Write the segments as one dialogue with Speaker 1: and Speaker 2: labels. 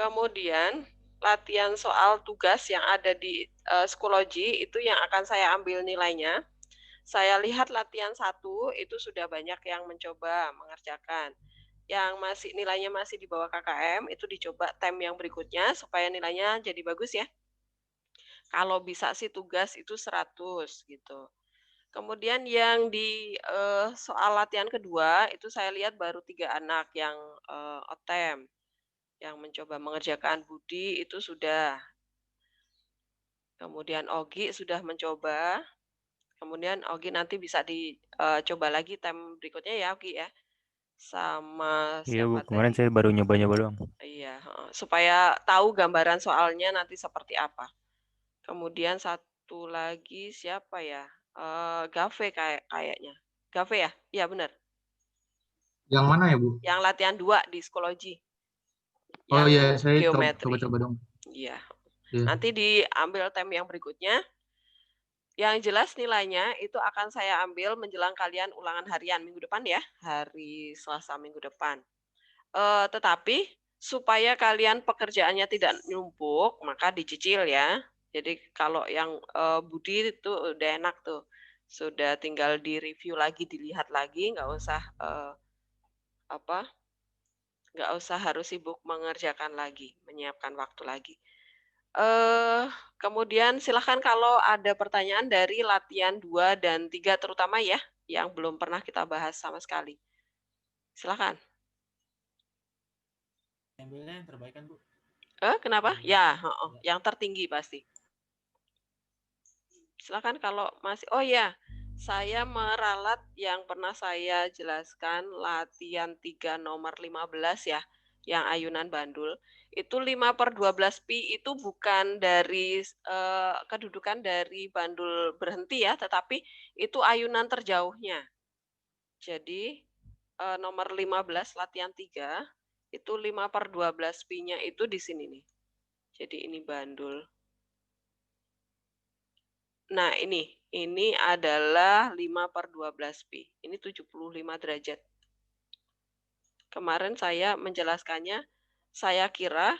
Speaker 1: Kemudian latihan soal tugas yang ada di psikologi itu yang akan saya ambil nilainya. Saya lihat latihan 1 itu sudah banyak yang mencoba mengerjakan. Yang nilainya masih di bawah KKM itu dicoba tem yang berikutnya supaya nilainya jadi bagus ya. Kalau bisa sih tugas itu 100 gitu. Kemudian yang di soal latihan kedua itu saya lihat baru 3 anak yang OTEM, yang mencoba mengerjakan Budi itu sudah. Kemudian Ogi sudah mencoba. Kemudian Ogi nanti bisa dicoba lagi tem berikutnya ya Ogi ya. Sama
Speaker 2: Iya Bu,
Speaker 1: siapa
Speaker 2: kemarin
Speaker 1: tadi?
Speaker 2: saya baru nyoba-nyoba doang.
Speaker 1: Iya, supaya tahu gambaran soalnya nanti seperti apa. Kemudian satu lagi siapa ya? Gave kayaknya. Gave ya? Iya benar.
Speaker 3: Yang mana ya, Bu?
Speaker 1: Yang latihan 2 di psikologi.
Speaker 3: Oh
Speaker 1: Yang
Speaker 3: iya, saya
Speaker 1: geometri.
Speaker 3: coba-coba dong.
Speaker 1: Iya.
Speaker 3: Iya.
Speaker 1: Nanti diambil tem yang berikutnya. Yang jelas nilainya itu akan saya ambil menjelang kalian ulangan harian minggu depan ya, hari Selasa minggu depan. Tetapi supaya kalian pekerjaannya tidak numpuk, maka dicicil ya. Jadi kalau yang Budi itu udah enak tuh, sudah tinggal direview lagi, dilihat lagi, nggak usah apa, nggak usah harus sibuk mengerjakan lagi, menyiapkan waktu lagi. Kemudian silahkan kalau ada pertanyaan dari latihan 2 dan 3 terutama ya, yang belum pernah kita bahas sama sekali. Silahkan.
Speaker 4: Ambilnya yang terbaik kan, Bu?
Speaker 1: Kenapa? Ya, yang tertinggi pasti. Silahkan kalau masih, oh ya, saya meralat yang pernah saya jelaskan latihan 3 nomor 15 ya, yang ayunan bandul. Itu 5/12 pi itu bukan dari kedudukan dari bandul berhenti ya, tetapi itu ayunan terjauhnya. Jadi nomor 15 latihan 3 itu 5/12 pi-nya itu di sini nih. Jadi ini bandul. Nah, ini adalah 5/12 pi. Ini 75 derajat. Kemarin saya menjelaskannya, saya kira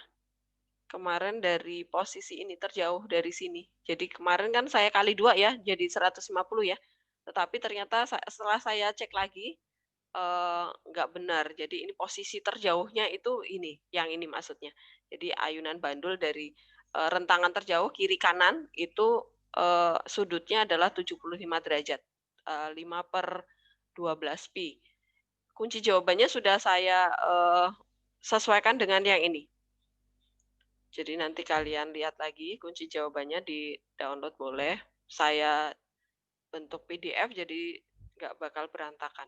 Speaker 1: kemarin dari posisi ini terjauh dari sini. Jadi kemarin kan saya kali 2 ya, jadi 150 ya. Tetapi ternyata setelah saya cek lagi, nggak benar. Jadi ini posisi terjauhnya itu ini, yang ini maksudnya. Jadi ayunan bandul dari rentangan terjauh kiri kanan itu sudutnya adalah 75 derajat. 5/12 pi. Kunci jawabannya sudah saya sesuaikan dengan yang ini. Jadi nanti kalian lihat lagi kunci jawabannya di download boleh. Saya bentuk PDF jadi nggak bakal berantakan.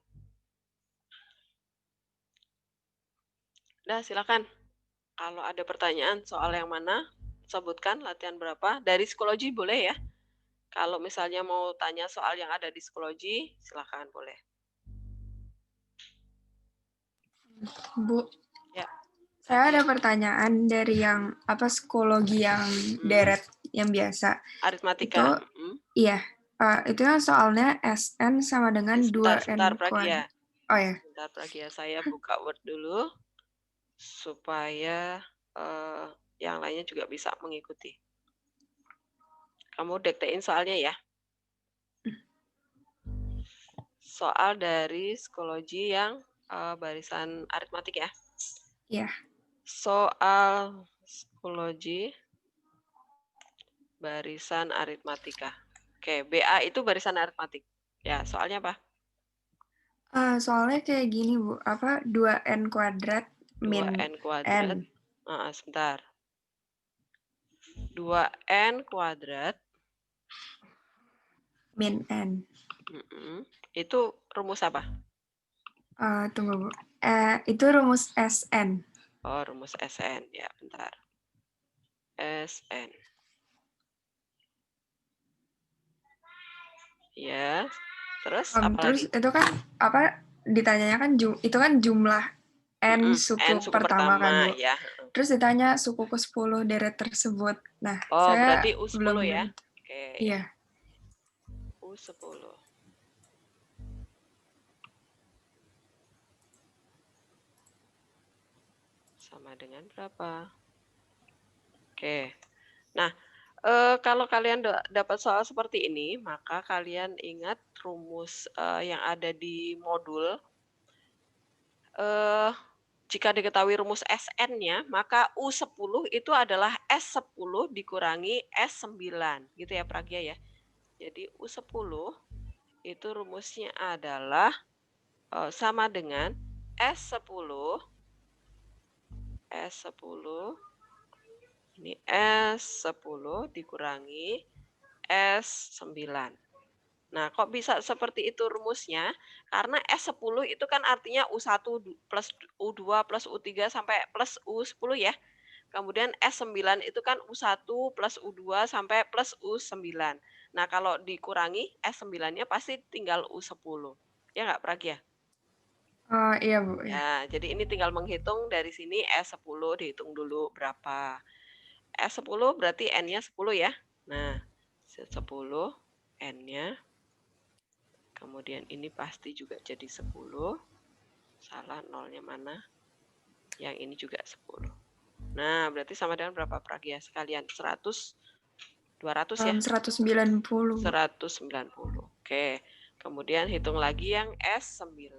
Speaker 1: Nah, silakan. Kalau ada pertanyaan soal yang mana, sebutkan latihan berapa. Dari psikologi boleh ya. Kalau misalnya mau tanya soal yang ada di psikologi, silakan boleh.
Speaker 5: Bu,
Speaker 1: Ya.
Speaker 5: saya ada pertanyaan dari yang psikologi yang deret yang biasa.
Speaker 1: Aritmatika.
Speaker 5: Iya, itu yang soalnya SN sama dengan 2N
Speaker 1: Sebentar Pragia.
Speaker 5: Oh ya.
Speaker 1: Sebentar Pragia, saya buka Word dulu supaya yang lainnya juga bisa mengikuti. Kamu diktein soalnya ya. Soal dari psikologi yang barisan aritmatik ya.
Speaker 5: Iya.
Speaker 1: Soal psikologi barisan aritmatika. Oke, BA itu barisan aritmatik. Ya, soalnya apa?
Speaker 5: Soalnya kayak gini, Bu. 2N kuadrat min
Speaker 1: 2N kuadrat.
Speaker 5: N.
Speaker 1: Sebentar. 2N kuadrat
Speaker 5: min N.
Speaker 1: Itu rumus apa?
Speaker 5: Tunggu, Bu. Itu rumus SN.
Speaker 1: Oh, rumus SN. Ya, bentar. SN. Ya, terus apa
Speaker 5: terus
Speaker 1: lagi?
Speaker 5: itu kan ditanyanya kan itu kan jumlah N suku pertama kan, Bu.
Speaker 1: Ya.
Speaker 5: Terus ditanya suku ke-10 deret tersebut. Nah,
Speaker 1: Oh,
Speaker 5: saya
Speaker 1: berarti U10
Speaker 5: belum
Speaker 1: ya? Oke.
Speaker 5: Iya.
Speaker 1: U10. Sama dengan berapa? Oke. Nah, kalau kalian dapat soal seperti ini, maka kalian ingat rumus yang ada di modul. Jika diketahui rumus SN-nya, maka U10 itu adalah S10 dikurangi S9, gitu ya Pragya ya. Jadi U10 itu rumusnya adalah sama dengan S10 ini S10 dikurangi S9. Nah, kok bisa seperti itu rumusnya? Karena S10 itu kan artinya U1 plus U2 plus U3 sampai plus U10 ya. Kemudian S9 itu kan U1 plus U2 sampai plus U9. Nah, kalau dikurangi S9-nya pasti tinggal U10. Ya nggak, Pragya?
Speaker 5: Oh iya Bu, ya.
Speaker 1: Ya, jadi ini tinggal menghitung dari sini S10 dihitung dulu berapa. S10 berarti N-nya 10 ya. Nah, 10 N-nya. Kemudian ini pasti juga jadi 10. Salah, nolnya mana? Yang ini juga 10. Nah, berarti sama dengan berapa Pragya sekalian? 100, 200 ya?
Speaker 5: 190.
Speaker 1: 190. Oke. Kemudian hitung lagi yang S9.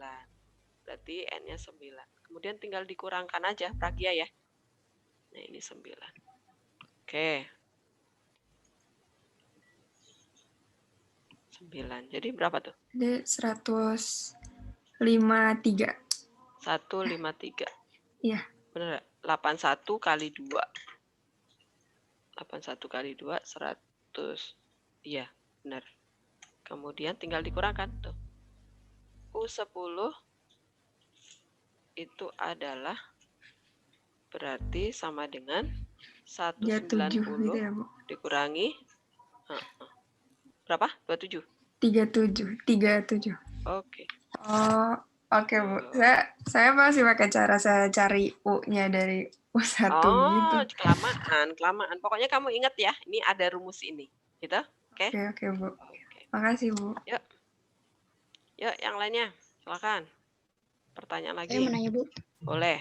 Speaker 1: Berarti N-nya 9. Kemudian tinggal dikurangkan aja Pragya ya. Nah, ini 9. Oke. 9. Jadi berapa tuh?
Speaker 5: Jadi 153.
Speaker 1: 153.
Speaker 5: Iya.
Speaker 1: Benar nggak? 81 kali 2. 81 kali 2, 100. Iya, benar. Kemudian tinggal dikurangkan tuh. U10 itu adalah berarti sama dengan 190
Speaker 5: gitu ya, Bu.
Speaker 1: dikurangi berapa? 27.
Speaker 5: 37.
Speaker 1: Oke.
Speaker 5: Oh, oke Bu. Saya masih pakai cara saya cari U-nya dari U1 gitu.
Speaker 1: Oh, kelamaan. Pokoknya kamu ingat ya, ini ada rumus ini. Gitu? Oke?
Speaker 5: Oke, Bu.
Speaker 1: Oke.
Speaker 5: Makasih, Bu.
Speaker 1: Yuk, yang lainnya. Silakan. Pertanyaan lagi.
Speaker 2: Saya mau nanya, Bu.
Speaker 1: Boleh.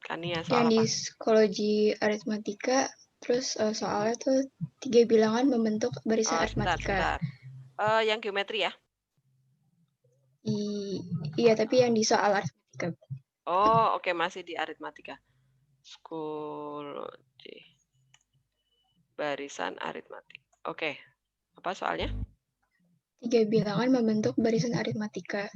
Speaker 1: Kania,
Speaker 2: Yang
Speaker 1: soal
Speaker 2: di
Speaker 1: apa?
Speaker 2: psikologi aritmatika, terus soalnya tuh 3 bilangan membentuk barisan aritmatika.
Speaker 1: Sebentar. Yang geometri ya?
Speaker 2: Iya, tapi yang di soal aritmatika.
Speaker 1: Oh, oke, masih di aritmatika. Psikologi. Barisan aritmatika. Oke. Apa soalnya?
Speaker 2: 3 bilangan membentuk barisan aritmatika.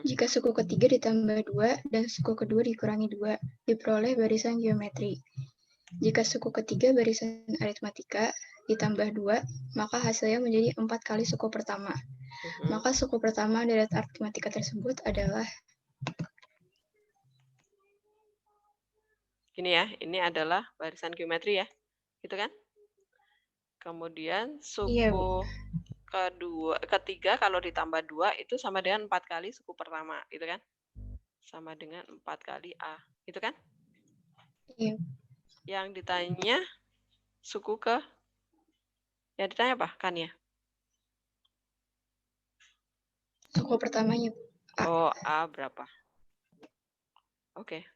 Speaker 2: Jika suku ketiga ditambah 2 dan suku kedua dikurangi 2, diperoleh barisan geometri. Jika suku ketiga barisan aritmatika ditambah 2, maka hasilnya menjadi 4 kali suku pertama. Maka suku pertama dari aritmatika tersebut adalah
Speaker 1: Gini ya, ini adalah barisan geometri ya. Gitu kan? Kemudian suku ketiga kalau ditambah 2 itu sama dengan 4 kali suku pertama, gitu kan? Sama dengan 4 kali A, gitu kan?
Speaker 2: Iya.
Speaker 1: Yang ditanya suku yang ditanya apa? Kan ya?
Speaker 2: Suku pertamanya. A.
Speaker 1: Oh, A berapa? Oke.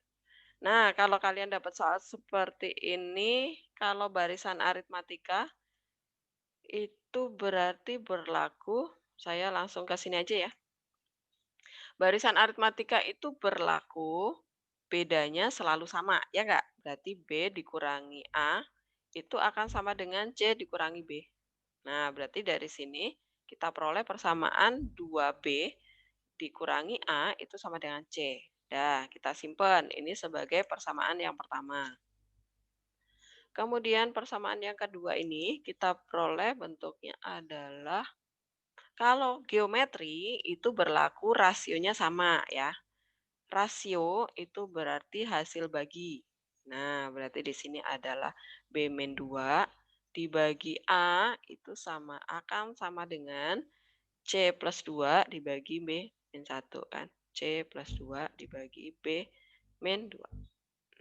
Speaker 1: Nah, kalau kalian dapat soal seperti ini, kalau barisan aritmatika, itu berarti berlaku, saya langsung ke sini aja ya. Barisan aritmatika itu berlaku, bedanya selalu sama, ya nggak? Berarti B dikurangi A, itu akan sama dengan C dikurangi B. Nah, berarti dari sini kita peroleh persamaan 2B dikurangi A itu sama dengan C. Dah, kita simpan. Ini sebagai persamaan yang pertama. Kemudian persamaan yang kedua ini kita peroleh bentuknya adalah kalau geometri itu berlaku rasionya sama ya. Rasio itu berarti hasil bagi. Nah, berarti di sini adalah B-2 dibagi A itu akan sama dengan C plus 2 dibagi B-1 kan. C plus 2 dibagi B-2.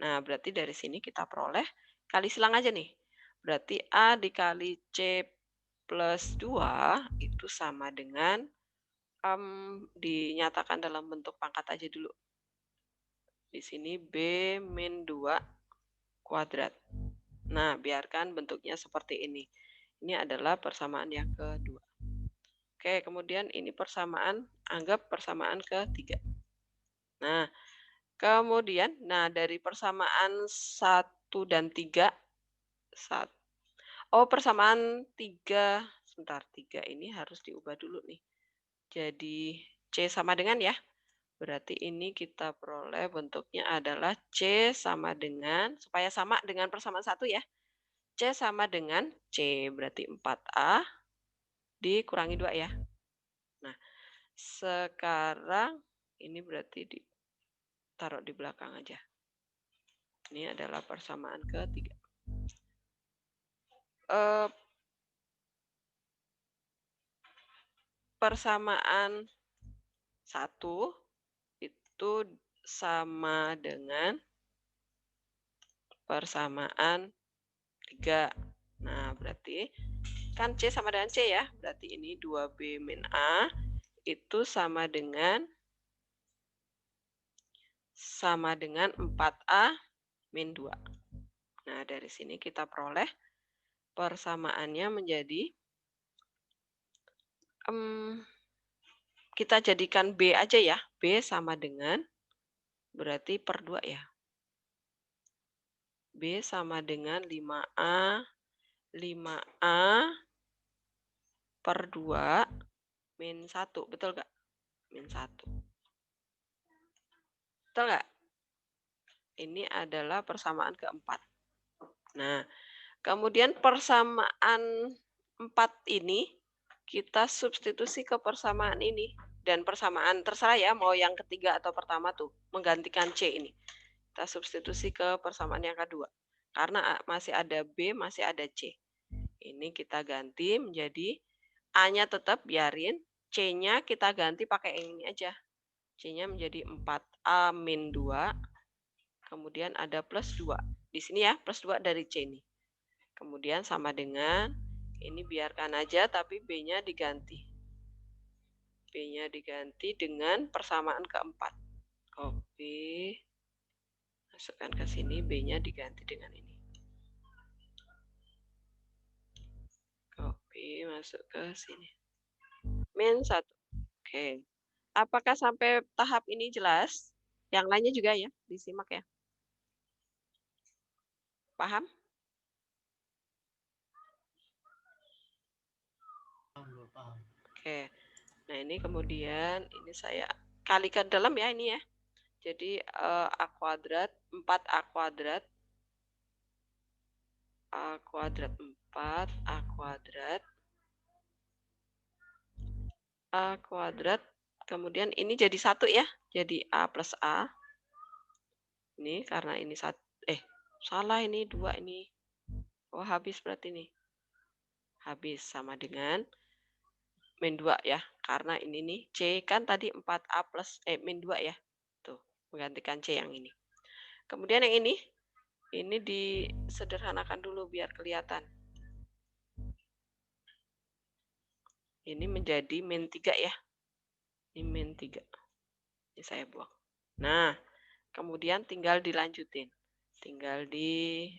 Speaker 1: Nah, berarti dari sini kita peroleh, kali silang aja nih. Berarti A dikali C plus 2 itu sama dengan, dinyatakan dalam bentuk pangkat aja dulu. Di sini B-2 kuadrat. Nah, biarkan bentuknya seperti ini. Ini adalah persamaan yang kedua. Oke, kemudian ini persamaan, anggap persamaan ketiga. Nah, kemudian, dari persamaan 1 dan 3, persamaan 3, sebentar, 3 ini harus diubah dulu nih. Jadi, C sama dengan ya. Berarti ini kita peroleh bentuknya adalah C sama dengan, supaya sama dengan persamaan 1 ya. C sama dengan C, berarti 4A dikurangi 2 ya. Nah, sekarang ini berarti ditaruh di belakang aja. Ini adalah persamaan ketiga. Persamaan 1 itu sama dengan persamaan 3. Nah, berarti kan C sama dengan C ya. Berarti ini 2B min A itu sama dengan 4A min 2. Nah, dari sini kita peroleh persamaannya menjadi, kita jadikan B aja ya. B sama dengan, berarti per 2 ya. B sama dengan 5A per 2 min 1. Betul nggak? Min 1. Betul nggak? Ini adalah persamaan keempat. Nah, kemudian persamaan 4 ini kita substitusi ke persamaan ini. Dan persamaan terserah ya, mau yang ketiga atau pertama tuh, menggantikan C ini. Kita substitusi ke persamaan yang kedua. Karena masih ada B, masih ada C. Ini kita ganti menjadi A-nya tetap biarin, C-nya kita ganti pakai yang ini aja. C-nya menjadi 4A min 2. Kemudian ada plus 2. Di sini ya, plus 2 dari C ini. Kemudian sama dengan, ini biarkan aja tapi B-nya diganti. B-nya diganti dengan persamaan keempat. Copy. Masukkan ke sini, B-nya diganti dengan ini. Copy, masuk ke sini. Min 1. Oke. Apakah sampai tahap ini jelas? Yang lainnya juga ya, disimak ya. Paham? Oke. Nah, ini kemudian ini saya kalikan dalam ya ini ya. Jadi A kuadrat 4A kuadrat 4 kemudian ini jadi 1 ya. Jadi A plus A. Ini karena ini salah ini 2 ini. Oh, habis berarti nih. Habis sama dengan min 2 ya. Karena ini nih C kan tadi 4A plus min 2 ya. Tuh, menggantikan C yang ini. Kemudian yang ini disederhanakan dulu biar kelihatan. Ini menjadi min 3 ya. Ini min 3. Ini saya buang. Nah, kemudian tinggal dilanjutin. Tinggal di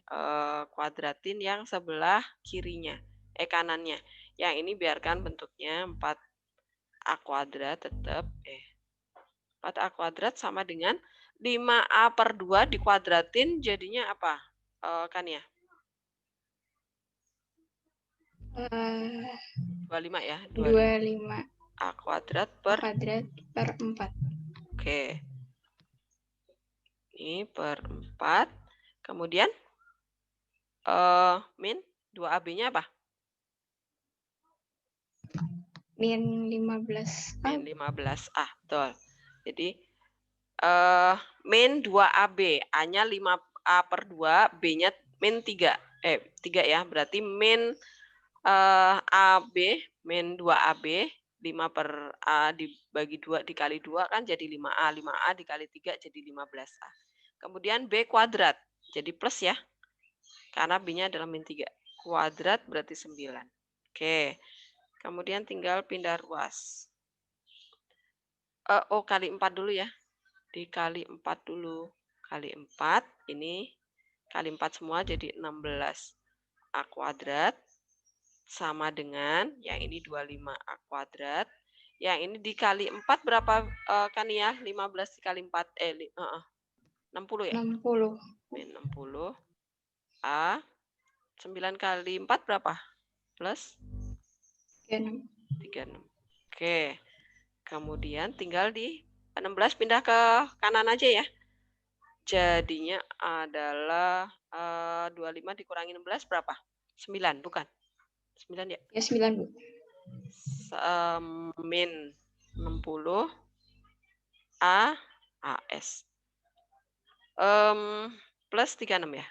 Speaker 1: kuadratin yang sebelah kirinya. Kanannya. Yang ini biarkan bentuknya 4A kuadrat tetap. 4A kuadrat sama dengan 5A per 2 dikuadratin jadinya apa? Kan ya? 25 ya?
Speaker 2: 25.
Speaker 1: A kuadrat per
Speaker 2: 4.
Speaker 1: Oke. Ini per 4. Kemudian min 2AB-nya apa?
Speaker 2: Min 15A.
Speaker 1: Min 15A, betul. Jadi min 2AB, A-nya 5A per 2, B-nya min 3. 3 ya, berarti min AB, min 2AB, 5 per A dibagi 2 dikali 2 kan jadi 5A. 5A dikali 3 jadi 15A. Kemudian B kuadrat, jadi plus ya. Karena B-nya adalah min 3. Kuadrat berarti 9. Oke. Kemudian tinggal pindah ruas. Kali 4 dulu ya. Dikali 4 dulu. Kali 4, ini kali 4 semua jadi 16A kuadrat sama dengan yang ini 25A kuadrat. Yang ini dikali 4 berapa kan ya? 15 dikali 4 60 ya?
Speaker 2: 60.
Speaker 1: Min 60 A 9 kali 4 berapa? Plus
Speaker 2: 36.
Speaker 1: 36. Oke. Kemudian tinggal di 16 pindah ke kanan aja ya. Jadinya adalah 25 dikurangi 16 berapa? 9, bukan? 9 ya?
Speaker 2: Ya, 9, Bu.
Speaker 1: Min 60 AS. Plus 36 ya.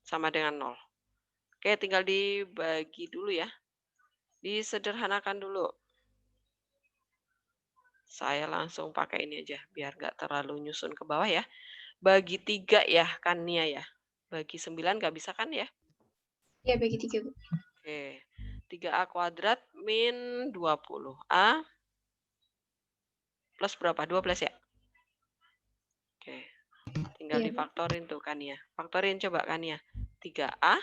Speaker 1: Sama dengan 0. Oke, tinggal dibagi dulu ya. Disederhanakan dulu. Saya langsung pakai ini aja, biar nggak terlalu nyusun ke bawah ya. Bagi 3 ya, kan Nia ya. Bagi 9 nggak bisa kan ya?
Speaker 2: Ya, bagi 3, Bu.
Speaker 1: Oke. 3A kuadrat min 20A plus berapa? 12 ya? Oke. Tinggal
Speaker 2: Iya, Bu.
Speaker 1: difaktorin tuh kan ya. Faktorin coba kan ya. 3A.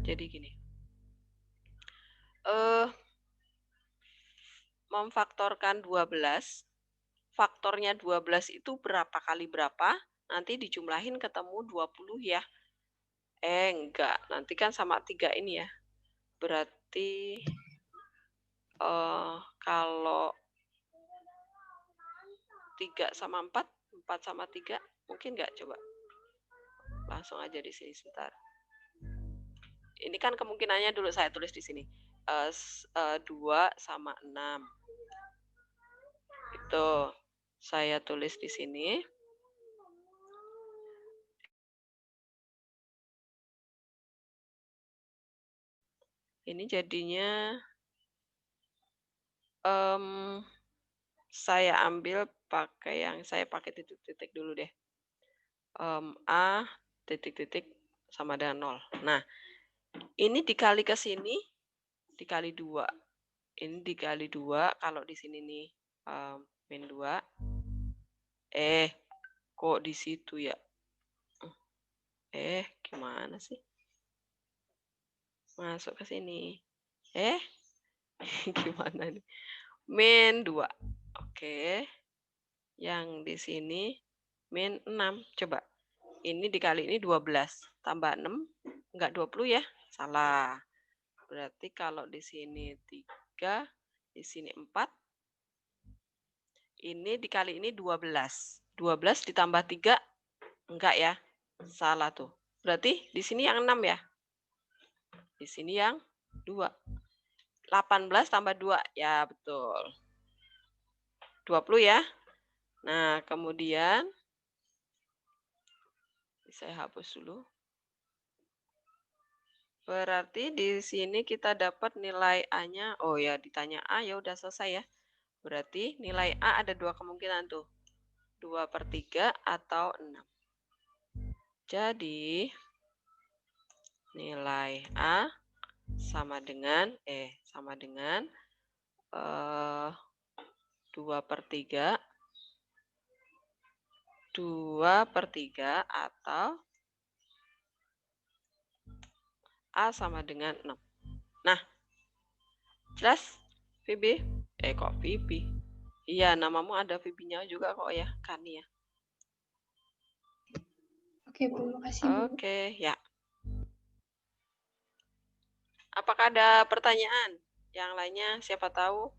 Speaker 1: Jadi gini. Memfaktorkan 12. Faktornya 12 itu berapa kali berapa? Nanti dijumlahin ketemu 20 ya. Enggak. Nanti kan sama 3 ini ya. Berarti kalau 3 sama 4, 4 sama 3, mungkin nggak coba? Langsung aja di sini sebentar. Ini kan kemungkinannya dulu saya tulis di sini. 2 sama 6. Itu saya tulis di sini. Ini jadinya saya ambil pakai yang saya pakai titik-titik dulu deh. A titik-titik sama dengan 0. Nah, ini dikali ke sini dikali 2. Ini dikali 2 kalau di sini nih min 2. Kok di situ ya? Gimana sih? Masuk ke sini. Gimana nih? Min 2. Oke. Yang di sini min 6. Coba. Ini dikali ini 12. Tambah 6. Enggak 20 ya? Salah. Berarti kalau di sini 3. Di sini 4. Ini dikali ini 12. 12 ditambah 3. Enggak ya? Salah tuh. Berarti di sini yang 6 ya? Di sini yang 2. 18 tambah 2. Ya, betul. 20 ya. Nah, kemudian saya hapus dulu. Berarti di sini kita dapat nilai A-nya. Oh ya, ditanya A ya udah selesai ya. Berarti nilai A ada 2 kemungkinan tuh. 2/3 atau 6. Jadi nilai A sama dengan 2/3 atau A sama dengan 6. Nah, jelas Vibi? Kok Vibi? Iya, namamu ada Vibinya juga kok ya, Kani ya.
Speaker 2: Oke, Bu. Makasih, Bu.
Speaker 1: Oke, ya. Apakah ada pertanyaan? Yang lainnya siapa tahu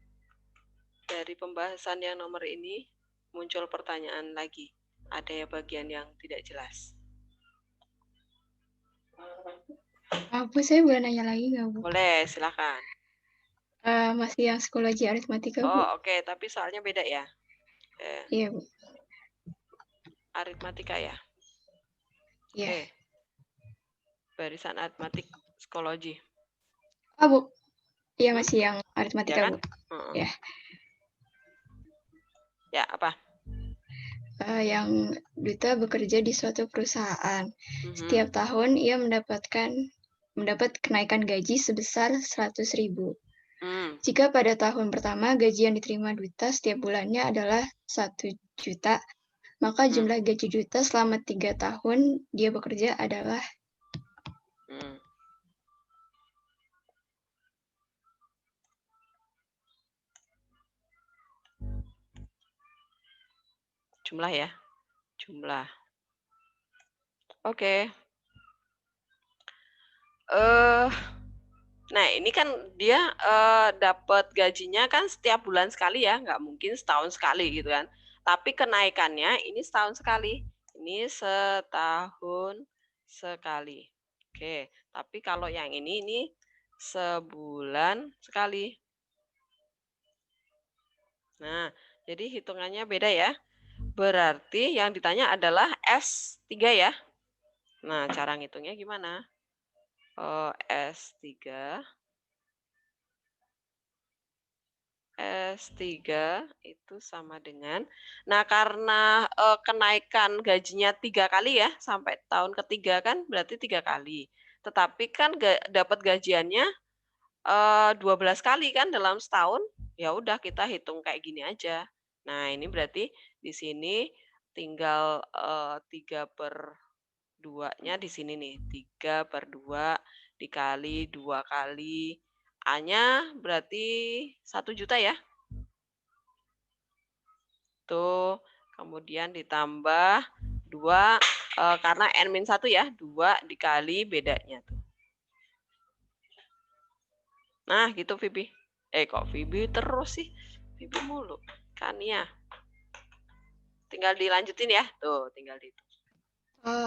Speaker 1: dari pembahasan yang nomor ini muncul pertanyaan lagi. Ada ya bagian yang tidak jelas.
Speaker 2: Bu, saya boleh nanya lagi nggak, Bu?
Speaker 1: Boleh, silakan.
Speaker 2: Masih yang psikologi aritmatika, Bu.
Speaker 1: Oke. Tapi soalnya beda ya.
Speaker 2: Iya, Bu.
Speaker 1: Aritmatika ya.
Speaker 2: Iya.
Speaker 1: Oke. Barisan aritmatik psikologi.
Speaker 2: Bu. Iya, masih yang aritmatika,
Speaker 1: Ya kan?
Speaker 2: Bu. Ya.
Speaker 1: Ya, apa?
Speaker 2: Yang Duta bekerja di suatu perusahaan. Setiap tahun ia mendapat kenaikan gaji sebesar 100.000. Jika pada tahun pertama gaji yang diterima Duta setiap bulannya adalah 1 juta, Maka jumlah gaji juta selama 3 tahun dia bekerja adalah
Speaker 1: jumlah ya, jumlah. Oke. Nah ini kan dia dapat gajinya kan setiap bulan sekali ya, nggak mungkin setahun sekali gitu kan. Tapi kenaikannya ini setahun sekali. Ini setahun sekali. Oke, tapi kalau yang ini sebulan sekali. Nah, jadi hitungannya beda ya. Berarti yang ditanya adalah S3 ya. Nah, cara ngitungnya gimana? S3 itu sama dengan, nah karena kenaikan gajinya 3 kali ya, sampai tahun ketiga kan berarti 3 kali. Tetapi kan dapat gajiannya 12 kali kan dalam setahun, ya udah kita hitung kayak gini aja. Nah ini berarti di sini tinggal 3/2-nya di sini nih, 3/2 dikali 2 kali. A-nya berarti 1 juta ya. Tuh, kemudian ditambah 2, karena N-1 ya, 2 dikali bedanya. Tuh. Nah, gitu Vivi. Kok Vivi terus sih? Vivi mulu. Kan ya. Tinggal dilanjutin ya. Tuh, tinggal itu.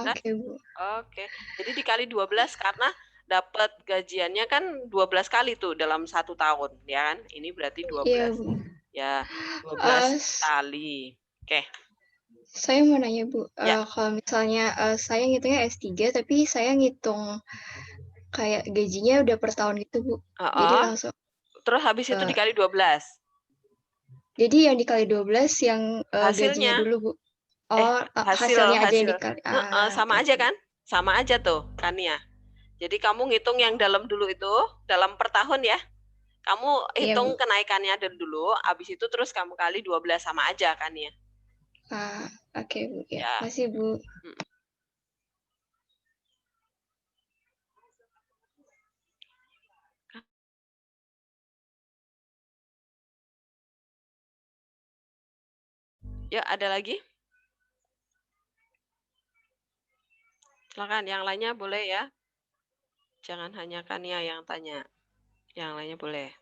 Speaker 2: Oke, Bu.
Speaker 1: Oke. Jadi dikali 12 karena dapat gajiannya kan 12 kali tuh dalam 1 tahun, ya kan? Ini berarti 12.
Speaker 2: Iya, Bu.
Speaker 1: Ya, 12 kali. Oke.
Speaker 2: Saya mau nanya, Bu.
Speaker 1: Ya.
Speaker 2: Kalau misalnya saya ngitungnya S3, tapi saya ngitung kayak gajinya udah per tahun gitu, Bu. Jadi langsung.
Speaker 1: Terus habis itu dikali 12.
Speaker 2: Jadi yang dikali 12 yang gajinya
Speaker 1: hasilnya
Speaker 2: dulu, Bu. Hasilnya aja yang dikali.
Speaker 1: Sama aja kan? Sama aja tuh, kan ya. Jadi kamu ngitung yang dalam dulu itu, dalam per tahun ya. Kamu hitung kenaikannya dulu, habis itu terus kamu kali 12 sama aja kan ya.
Speaker 2: Oke, Bu. Ya. Makasih, Bu.
Speaker 1: Ya, ada lagi? Silakan, yang lainnya boleh ya. Jangan hanya Kania yang tanya. Yang lainnya boleh.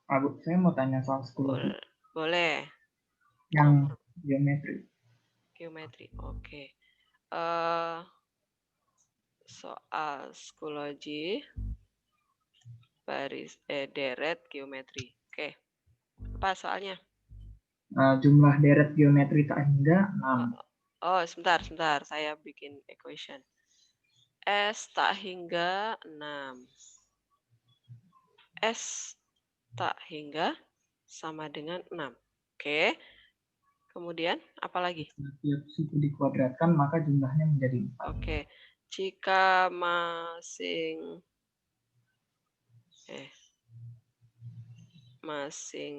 Speaker 3: Bu, saya mau tanya soal psikologi.
Speaker 1: Boleh.
Speaker 3: Yang geometri.
Speaker 1: Geometri, oke. Soal psikologi baris deret geometri. Oke. Apa soalnya?
Speaker 3: Jumlah deret geometri tak hingga 6.
Speaker 1: Oh, sebentar. Saya bikin equation. S tak hingga 6. S tak hingga sama dengan 6. Oke. Kemudian, apa lagi?
Speaker 3: Setiap siku dikuadratkan, maka jumlahnya menjadi 4.
Speaker 1: Oke. Jika masing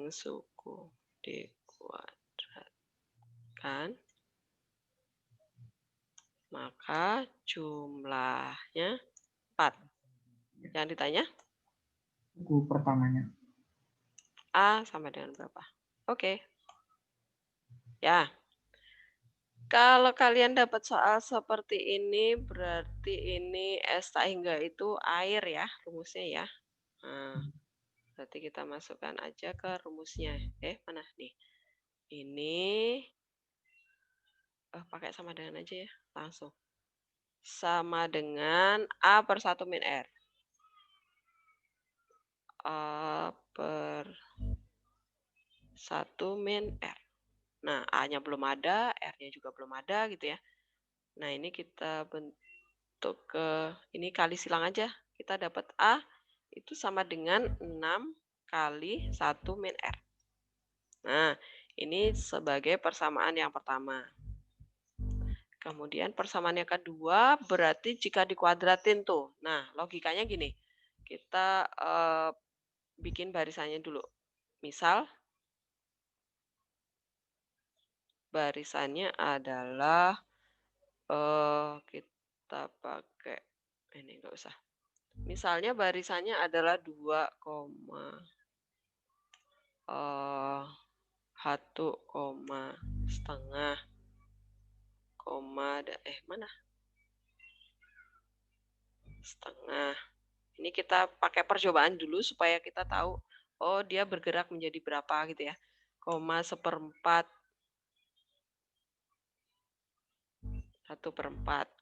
Speaker 1: suku dikuadratkan, maka jumlahnya 4. Yang ditanya?
Speaker 3: Suku pertamanya.
Speaker 1: A sama dengan berapa? Oke. Ya. Kalau kalian dapat soal seperti ini, berarti ini S tak hingga itu air ya, rumusnya ya. Nah, berarti kita masukkan aja ke rumusnya. Mana nih? Ini pakai sama dengan aja ya, langsung. Sama dengan A per 1 min R. A per 1 min R. Nah, A-nya belum ada, R-nya juga belum ada gitu ya. Nah, ini kita bentuk ini kali silang aja. Kita dapat A itu sama dengan 6 kali 1 min R. Nah, ini sebagai persamaan yang pertama. Kemudian persamaan yang kedua berarti jika dikuadratin tuh. Nah, logikanya gini. kita bikin barisannya dulu. Misal, barisannya adalah kita pakai ini enggak usah. Misalnya barisannya adalah 1,5 koma mana? Setengah. Ini kita pakai percobaan dulu supaya kita tahu, oh dia bergerak menjadi berapa gitu ya. 1/4.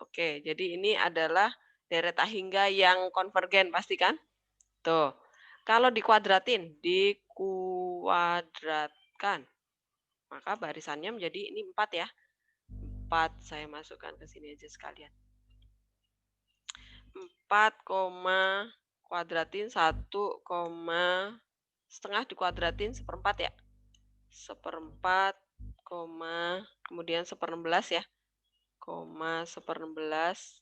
Speaker 1: Oke, jadi ini adalah deret ahingga yang konvergen pasti kan? Tuh. Kalau dikuadratkan, maka barisannya menjadi ini 4 ya. 4 saya masukkan ke sini aja sekalian. 4, kuadratin 1, setengah dikuadratin 1/4 ya. 1/4, kemudian 1/16 ya. 1/16,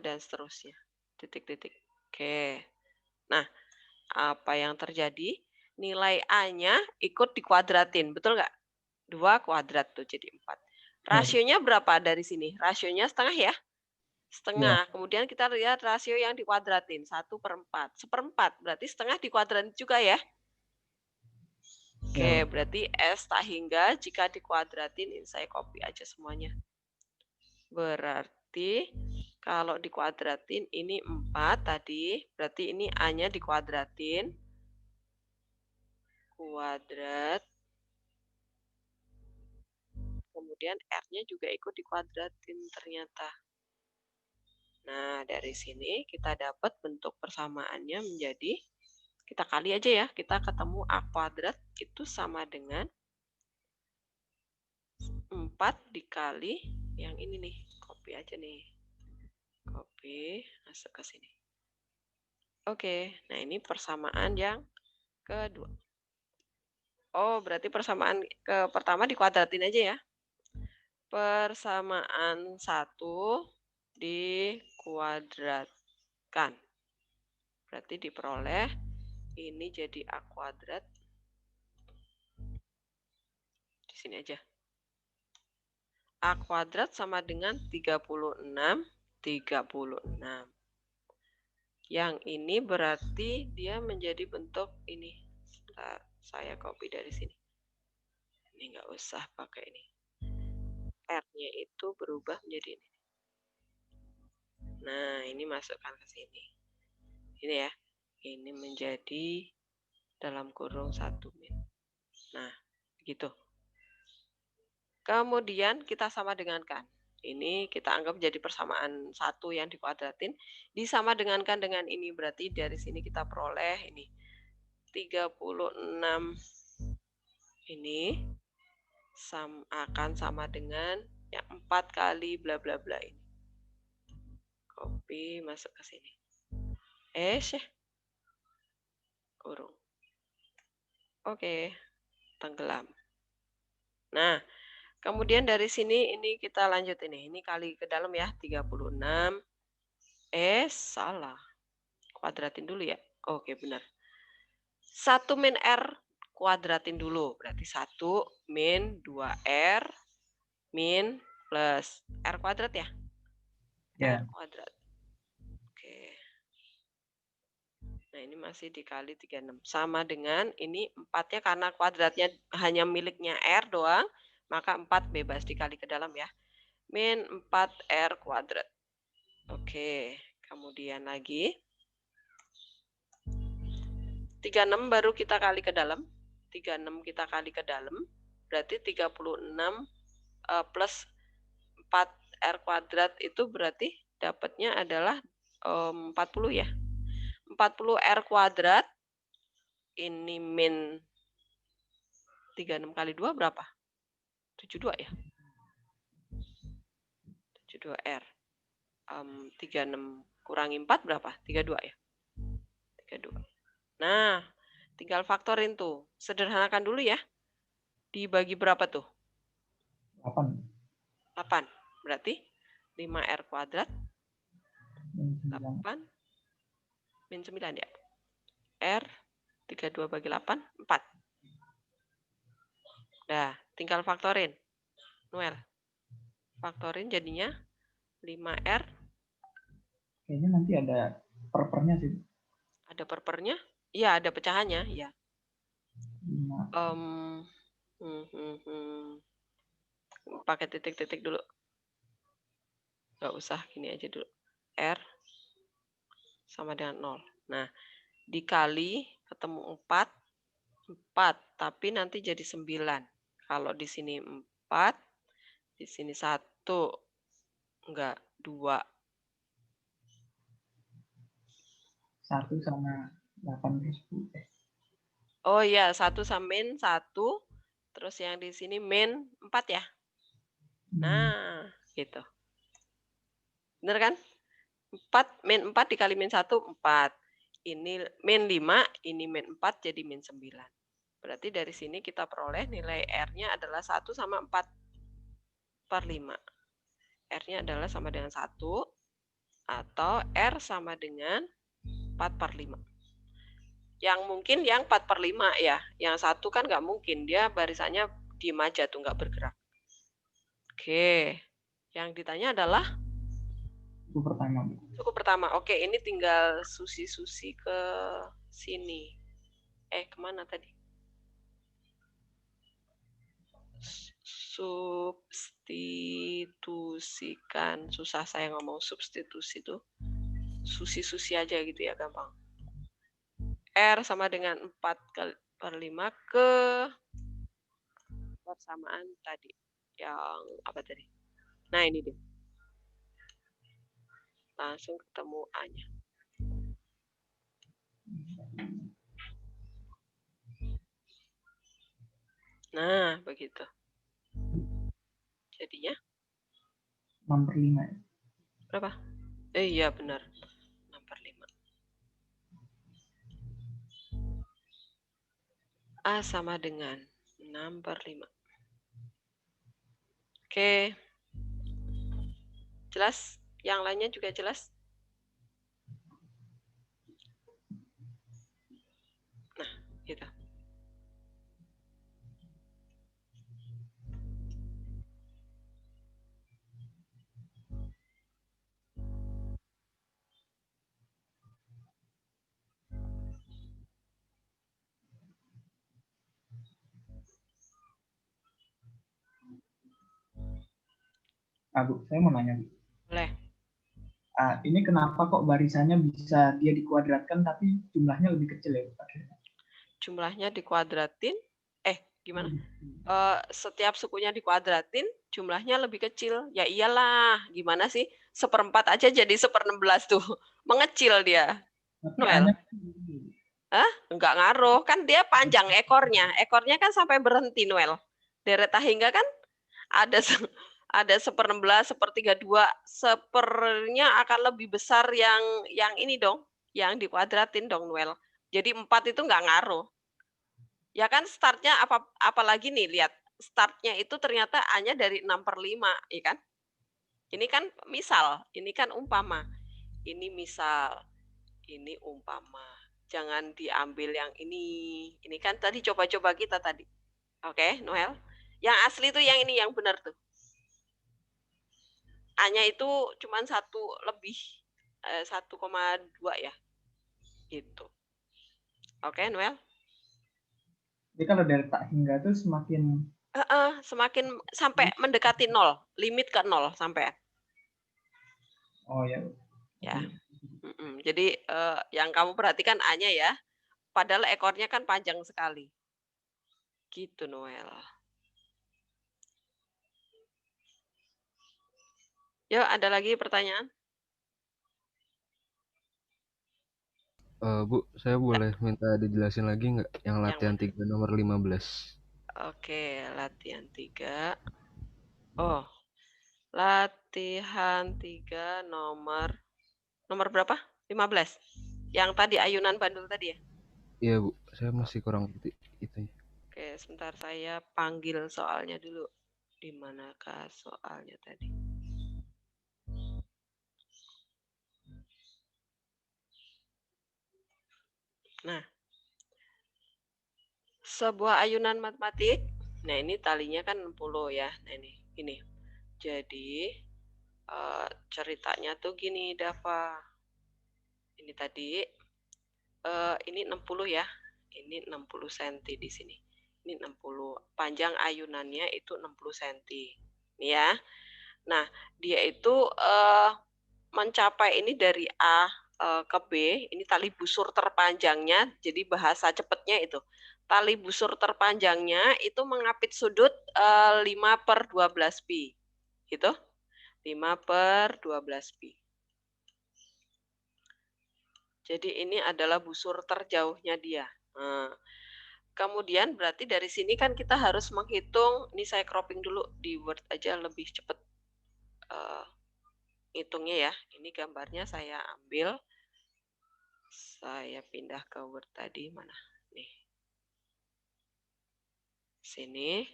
Speaker 1: dan seterusnya. Titik-titik. Oke. Nah, apa yang terjadi? Nilai A-nya ikut dikuadratin, betul nggak? 2 kuadrat tuh jadi 4. Rasionya berapa dari sini? Rasionya setengah ya? Setengah. Kemudian kita lihat rasio yang dikuadratin, 1/4. 1/4 berarti setengah dikuadratin juga ya? Oke, berarti S tak hingga jika dikuadratin, ini saya copy aja semuanya. Berarti kalau dikuadratin ini 4 tadi, berarti ini A-nya dikuadratin. Kuadrat. Kemudian R-nya juga ikut dikuadratin ternyata. Nah, dari sini kita dapat bentuk persamaannya menjadi, kita kali aja ya, kita ketemu A kuadrat itu sama dengan 4 dikali yang ini nih. Copy aja nih. Copy, masuk ke sini. Oke, nah ini persamaan yang kedua. Oh, berarti persamaan ke pertama dikuadratin aja ya. Persamaan 1 dikuadratkan. Berarti diperoleh ini jadi A kuadrat. Di sini aja. A kuadrat sama dengan 36. Yang ini berarti dia menjadi bentuk ini. Saya copy dari sini. Ini nggak usah pakai ini. R-nya itu berubah menjadi ini. Nah, ini masukkan ke sini. Ini ya. Ini menjadi dalam kurung 1 min. Nah, begitu. Kemudian kita sama dengankan. Ini kita anggap jadi persamaan 1 yang dikuadratin. Disama dengankan dengan ini. Berarti dari sini kita peroleh ini. 36 ini akan sama dengan yang 4 kali bla bla bla ini. Copy, masuk ke sini. Kurung. Oke, tenggelam. Nah, kemudian dari sini ini kita lanjut ini. Ini kali ke dalam ya, 36. Salah. Kuadratin dulu ya. Oke, benar. 1 min R kuadratin dulu. Berarti 1 min 2R min plus R kuadrat ya? R kuadrat. Oke. Nah, ini masih dikali 36. Sama dengan ini 4-nya karena kuadratnya hanya miliknya R doang, maka 4 bebas dikali ke dalam ya. Min 4R kuadrat. Oke, kemudian lagi. 36 baru kita kali ke dalam. 36 kita kali ke dalam. Berarti 36 plus 4R kuadrat itu berarti dapatnya adalah 40 ya. 40R kuadrat. Ini min 36 kali 2 berapa? 72 ya? 72R. 36 kurangi 4 berapa? 32 ya? 32. Nah, tinggal faktorin tuh. Sederhanakan dulu ya. Dibagi berapa tuh?
Speaker 3: 8.
Speaker 1: 8. Berarti 5R kuadrat. 8 min 9 ya. R 32 bagi 8, 4. Nah, tinggal faktorin. Noel. Faktorin jadinya 5R.
Speaker 3: Kayaknya nanti ada pernya sih.
Speaker 1: Ada pernya? Iya, ada pecahannya. Ya. Pakai titik-titik dulu. Nggak usah, gini aja dulu. R sama dengan 0. Nah, dikali ketemu 4, 4. Tapi nanti jadi 9. Kalau di sini 4, di sini 1. Enggak, 2.
Speaker 3: 1 sama 8 plus 10.
Speaker 1: Oh iya, 1 sama min 1. Terus yang di sini min 4 ya. Nah, gitu. Bener kan? 4, min 4 dikali min 1, 4. Ini min 5, ini min 4, jadi min 9. Berarti dari sini kita peroleh nilai R-nya adalah 1 sama 4/5. R-nya adalah sama dengan 1, atau R sama dengan 4/5. Yang mungkin yang 4/5 ya. Yang 1 kan nggak mungkin, dia barisannya diem aja tuh, nggak bergerak. Oke, yang ditanya adalah suku pertama. Oke, ini tinggal susi ke sini. Kemana tadi? Substitusikan. Susah saya ngomong substitusi tuh. Susi aja gitu ya, gampang. R sama dengan 4/5 ke persamaan tadi. Yang apa tadi? Nah, ini deh. Langsung ketemu A-nya. Nah, begitu. Jadinya
Speaker 3: 6/5.
Speaker 1: Berapa? Iya, benar. 6/5. A sama dengan 6/5. Oke. Jelas? Yang lainnya juga jelas? Nah, gitu.
Speaker 3: Bu, saya mau nanya.
Speaker 1: Boleh.
Speaker 3: Ini kenapa kok barisannya bisa dia dikuadratkan tapi jumlahnya lebih kecil ya?
Speaker 1: Jumlahnya dikuadratin, gimana? Setiap sukunya dikuadratin, jumlahnya lebih kecil. Ya iyalah, gimana sih? 1/4 aja jadi 1/16 tuh. Mengecil dia. Noel. Hah? Enggak ngaruh. Kan dia panjang ekornya. Ekornya kan sampai berhenti, Noel. Deret hingga kan ada 1/16, 1/32. Sepernya akan lebih besar yang ini dong. Yang dikuadratin dong, Noel. Jadi 4 itu enggak ngaruh. Ya kan startnya apalagi nih, lihat. Startnya itu ternyata A-nya dari 6/5, ya kan? Ini kan misal, ini kan umpama. Ini misal, ini umpama. Jangan diambil yang ini. Ini kan tadi coba-coba kita tadi. Oke, Noel. Yang asli tuh yang ini, yang benar tuh. A-nya itu cuma 1 lebih. 1,2 ya. Gitu. Oke, Noel.
Speaker 3: Jadi kalau dari tak hingga tuh semakin
Speaker 1: sampai mendekati 0, limit ke 0 sampai.
Speaker 3: Oh ya.
Speaker 1: Ya. Jadi yang kamu perhatikan A-nya ya. Padahal ekornya kan panjang sekali. Gitu, Noel. Yuk, ada lagi pertanyaan?
Speaker 4: Bu, saya boleh minta dijelasin lagi nggak yang latihan 3 nomor 15?
Speaker 1: Oke, latihan 3. Oh, latihan 3 nomor berapa? 15. Yang tadi ayunan bandul tadi ya?
Speaker 4: Iya, Bu. Saya masih kurang ngerti itunya.
Speaker 1: Oke, sebentar saya panggil soalnya dulu. Di manakah soalnya tadi? Nah, sebuah ayunan matematik, nah ini talinya kan 60 ya. Nah ini. Jadi ceritanya tuh gini, Dava. Ini tadi ini 60 ya. Ini 60 cm di sini. Ini 60. Panjang ayunannya itu 60 cm. Ini ya. Nah, dia itu mencapai ini dari A ke B, ini tali busur terpanjangnya, jadi bahasa cepatnya itu. Tali busur terpanjangnya itu mengapit sudut 5/12 pi. Gitu. 5/12 pi. Jadi ini adalah busur terjauhnya dia. Nah, kemudian berarti dari sini kan kita harus menghitung, ini saya cropping dulu di Word aja lebih cepat hitungnya ya. Ini gambarnya saya ambil. Saya pindah ke Word tadi, mana? Nih. Sini.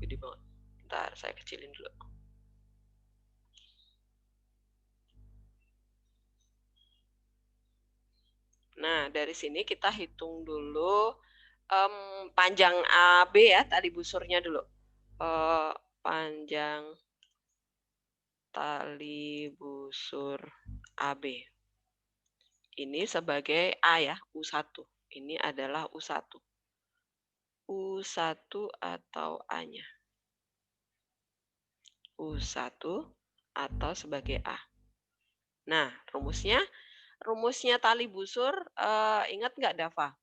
Speaker 1: Gede banget. Bentar, saya kecilin dulu. Nah, dari sini kita hitung dulu panjang AB ya, tali busurnya dulu. Panjang tali busur AB. Ini sebagai A ya, U1. Ini adalah U1. U1 atau A-nya. U1 atau sebagai A. Nah, rumusnya tali busur, ingat nggak Dava?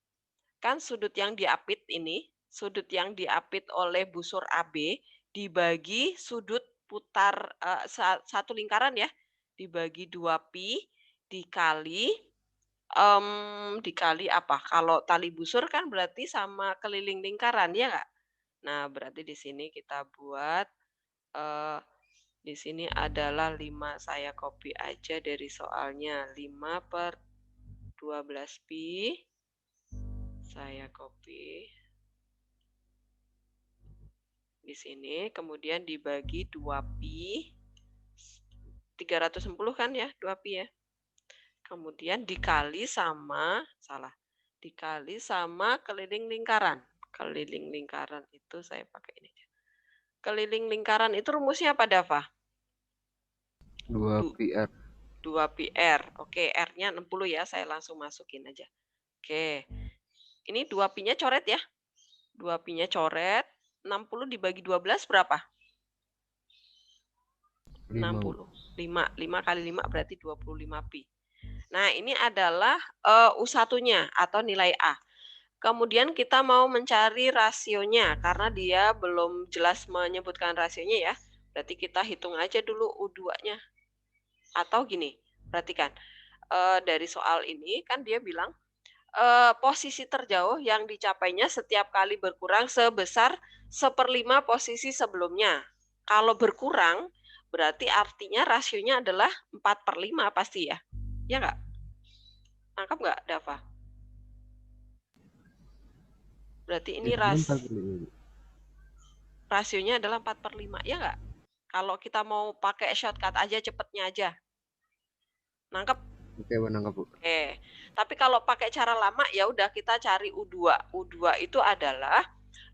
Speaker 1: Kan sudut yang diapit ini, sudut yang diapit oleh busur AB dibagi sudut putar satu lingkaran ya, dibagi 2pi dikali apa? Kalau tali busur kan berarti sama keliling lingkaran ya nggak? Nah, berarti di sini kita buat di sini adalah 5, saya copy aja dari soalnya. 5/12 pi. Saya copy. Di sini, kemudian dibagi 2pi. 360 kan ya, 2pi ya. Kemudian dikali sama, dikali sama keliling lingkaran. Keliling lingkaran itu saya pakai ini. Keliling lingkaran itu rumusnya apa, Dava?
Speaker 4: 2PR.
Speaker 1: 2PR. Oke, R-nya 60 ya, saya langsung masukin aja. Oke. Ini 2pi-nya coret ya. 2pi-nya coret. 60 dibagi 12 berapa? 60. 5 kali 5 berarti 25 pi. Nah, ini adalah U1-nya atau nilai A. Kemudian kita mau mencari rasionya karena dia belum jelas menyebutkan rasionya ya. Berarti kita hitung aja dulu U2-nya. Atau gini, perhatikan. Dari soal ini kan dia bilang posisi terjauh yang dicapainya setiap kali berkurang sebesar 1/5 posisi sebelumnya. Kalau berkurang, berarti artinya rasionya adalah 4/5 pasti ya. Ya nggak? Nangkap nggak, Dava? Berarti ini rasionya adalah 4/5, ya nggak? Kalau kita mau pakai shortcut aja, cepetnya aja. Nangkep?
Speaker 4: Oke, nangkep, Bu.
Speaker 1: Oke. Tapi kalau pakai cara lama, ya udah kita cari U2. U2 itu adalah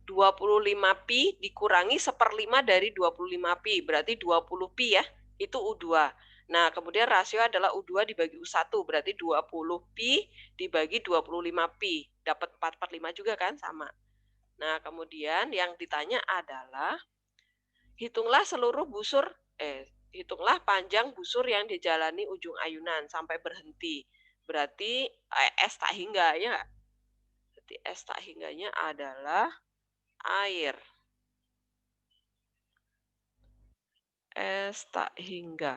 Speaker 1: 25 pi dikurangi 1/5 dari 25 pi. Berarti 20 pi ya. Itu U2. Nah, kemudian rasio adalah U2 dibagi U1. Berarti 20 pi dibagi 25 pi. Dapat 4/5 juga kan? Sama. Nah, kemudian yang ditanya adalah hitunglah seluruh busur, hitunglah panjang busur yang dijalani ujung ayunan sampai berhenti. Berarti S tak hingga, ya nggak? Berarti S tak hingganya adalah air. S tak hingga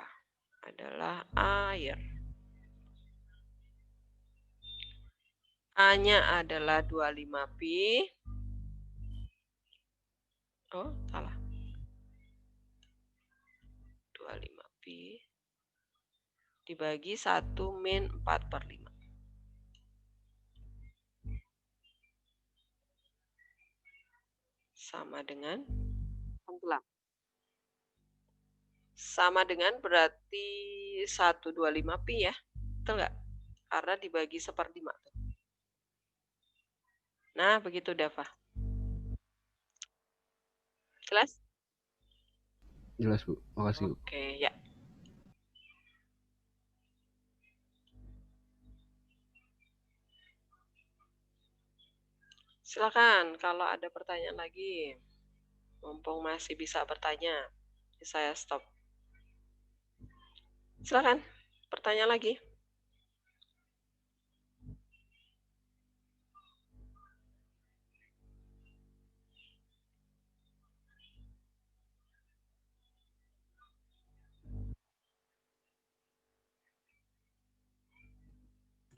Speaker 1: adalah air. A-nya adalah 25 pi. Oh, salah. 25 pi dibagi 1 min 4/5. Sama dengan tenggelam. Sama dengan berarti 125 pi ya. Betul nggak? Karena dibagi 1/5. Nah, begitu Dava. Jelas?
Speaker 4: Jelas, Bu. Makasih, Bu.
Speaker 1: Oke, ya. Silakan kalau ada pertanyaan lagi. Mumpung masih bisa bertanya, saya stop. Silakan, pertanyaan lagi.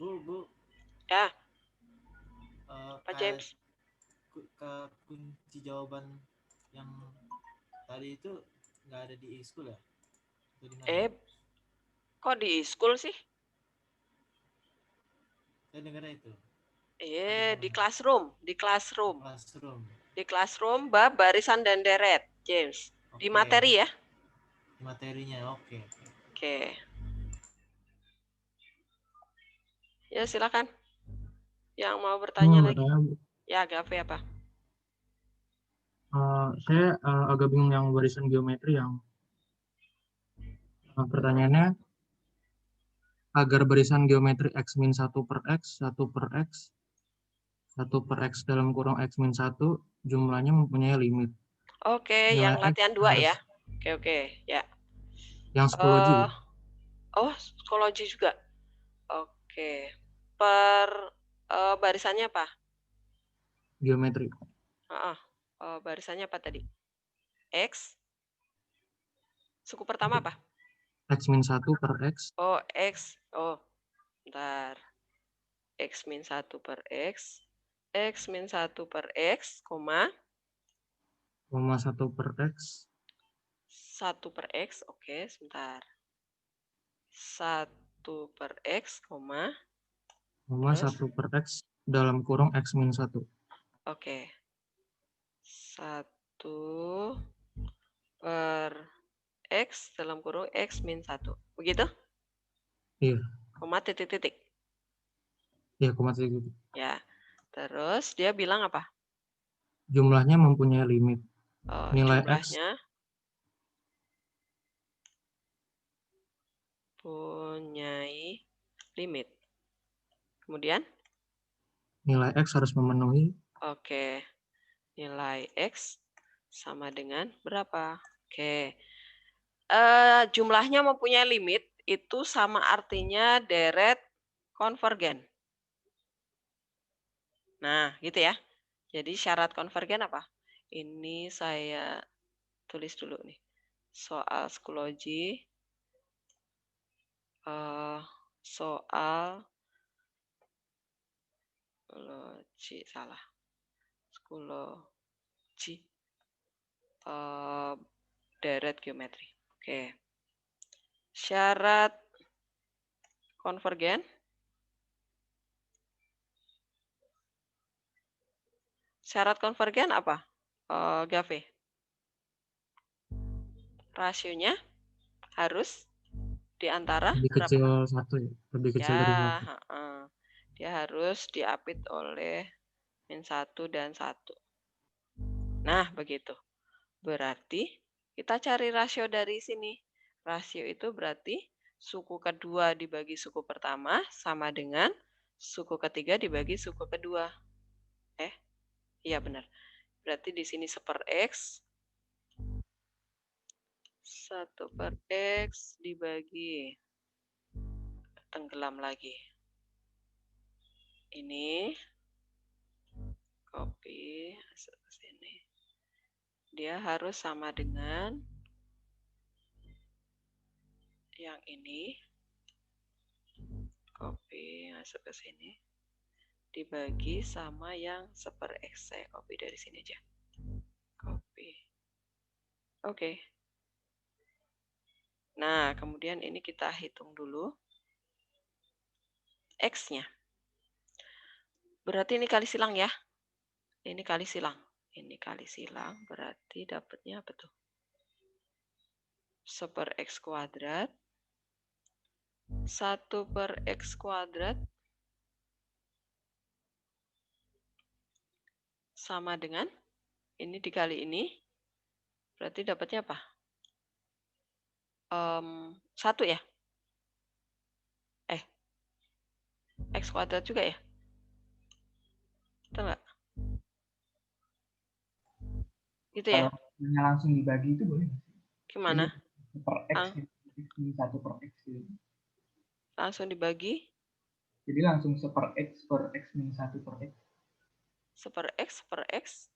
Speaker 6: Bu.
Speaker 1: Ya, Pak James.
Speaker 6: Kunci jawaban yang tadi itu nggak ada di e-school ya?
Speaker 1: Kok di e-school sih?
Speaker 6: Saya dengarnya itu.
Speaker 1: Di classroom.
Speaker 6: Classroom.
Speaker 1: Di classroom, bab barisan dan deret, James. Di materi ya?
Speaker 6: Di materinya, oke.
Speaker 1: Oke. Ya, silakan. Yang mau bertanya lagi. Ya, Gavi apa?
Speaker 7: Saya agak bingung yang barisan geometri yang pertanyaannya agar barisan geometri x min 1 per x, 1 per x, 1 per x dalam kurung x min 1 jumlahnya mempunyai limit.
Speaker 1: Oke, yang latihan 2 ya. Oke, ya.
Speaker 7: Yang psikologi.
Speaker 1: Psikologi juga. Oke. Per barisannya apa?
Speaker 7: Geometri.
Speaker 1: Barisannya apa tadi? X. Suku pertama apa?
Speaker 7: X min 1 per x.
Speaker 1: X. Bentar. X min 1 per x. X min 1 per x, koma
Speaker 7: 1 per x.
Speaker 1: 1 per x, oke, sebentar. 1 per x, koma
Speaker 7: 1 per x dalam kurung x min 1.
Speaker 1: Oke. 1 per x dalam kurung x min 1. Begitu?
Speaker 7: Iya.
Speaker 1: Koma titik-titik.
Speaker 7: Iya, koma titik-titik.
Speaker 1: Ya. Terus dia bilang apa?
Speaker 7: Jumlahnya mempunyai limit. Nilai
Speaker 1: jumlahnya
Speaker 7: x
Speaker 1: punyai limit. Kemudian? Nilai
Speaker 7: x harus memenuhi.
Speaker 1: Oke. Nilai x sama dengan berapa? Oke. Jumlahnya mempunyai limit itu sama artinya deret konvergen. Nah, gitu ya. Jadi syarat konvergen apa? Ini saya tulis dulu nih. Soal psikologi. Salah. Psikologi. Deret geometri. Oke. Syarat konvergen. Syarat konvergen apa? Gavi. Rasionya harus di antara
Speaker 7: lebih kecil berapa? 1 ya. Lebih kecil dari 1.
Speaker 1: Dia harus diapit oleh min 1 dan 1. Nah, begitu. Berarti kita cari rasio dari sini. Rasio itu berarti suku kedua dibagi suku pertama sama dengan suku ketiga dibagi suku kedua. Iya benar. Berarti di sini 1 per x. 1 per x dibagi. Tenggelam lagi. Ini. Copy. Masuk ke sini. Dia harus sama dengan yang ini. Copy. Masuk ke sini. Dibagi sama yang 1 per x. Saya copy dari sini aja. Copy. Oke. Nah, kemudian ini kita hitung dulu X-nya. Berarti ini kali silang ya. Ini kali silang. Ini kali silang berarti dapatnya apa tuh? 1 per x kuadrat. 1 per x kuadrat sama dengan ini dikali ini, berarti dapatnya apa? 1 ya? X kuadrat juga ya? Betul nggak? Gitu ya?
Speaker 3: Kalau langsung dibagi itu boleh.
Speaker 1: Gimana?
Speaker 3: Per X, X min 1 per X.
Speaker 1: Langsung dibagi?
Speaker 3: Jadi langsung seper X per X min 1 per X.
Speaker 1: Seper X per X?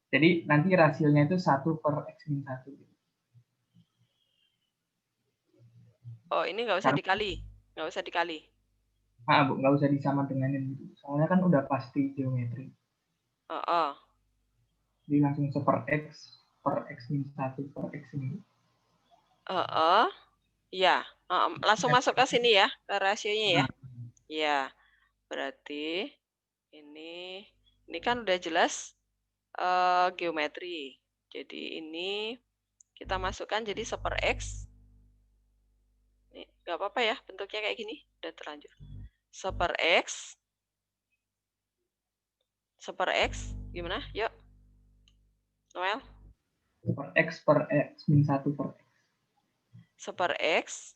Speaker 3: Jadi nanti rasionya itu 1 per X min 1.
Speaker 1: Oh, ini nggak usah dikali. Nggak usah dikali.
Speaker 3: Bu, nggak usah disama denganin gitu. Soalnya kan udah pasti geometri. Jadi langsung seper X per X min 1 per X ini.
Speaker 1: Ya, langsung masuk ke sini ya, ke rasionya ya. Ya, berarti ini kan udah jelas geometri. Jadi ini kita masukkan jadi seper X. Nih, nggak apa-apa ya, bentuknya kayak gini, udah terlanjur. Seper X, gimana? Yuk, Noel.
Speaker 3: Seper X min 1 per X.
Speaker 1: Seper X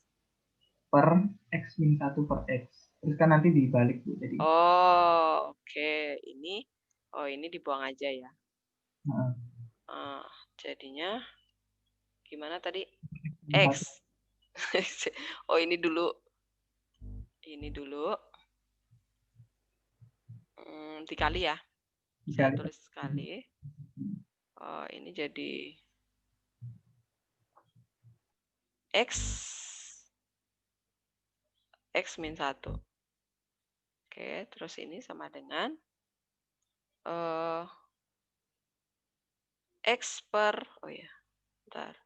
Speaker 3: per X min 1 per X. Terus kan nanti dibalik, Bu. Jadi,
Speaker 1: oke. Ini dibuang aja ya. Jadinya gimana tadi? X. Ini dulu. Dikali ya. Saya tulis sekali. Ini jadi X min 1. Oke, terus ini sama dengan X per, bentar.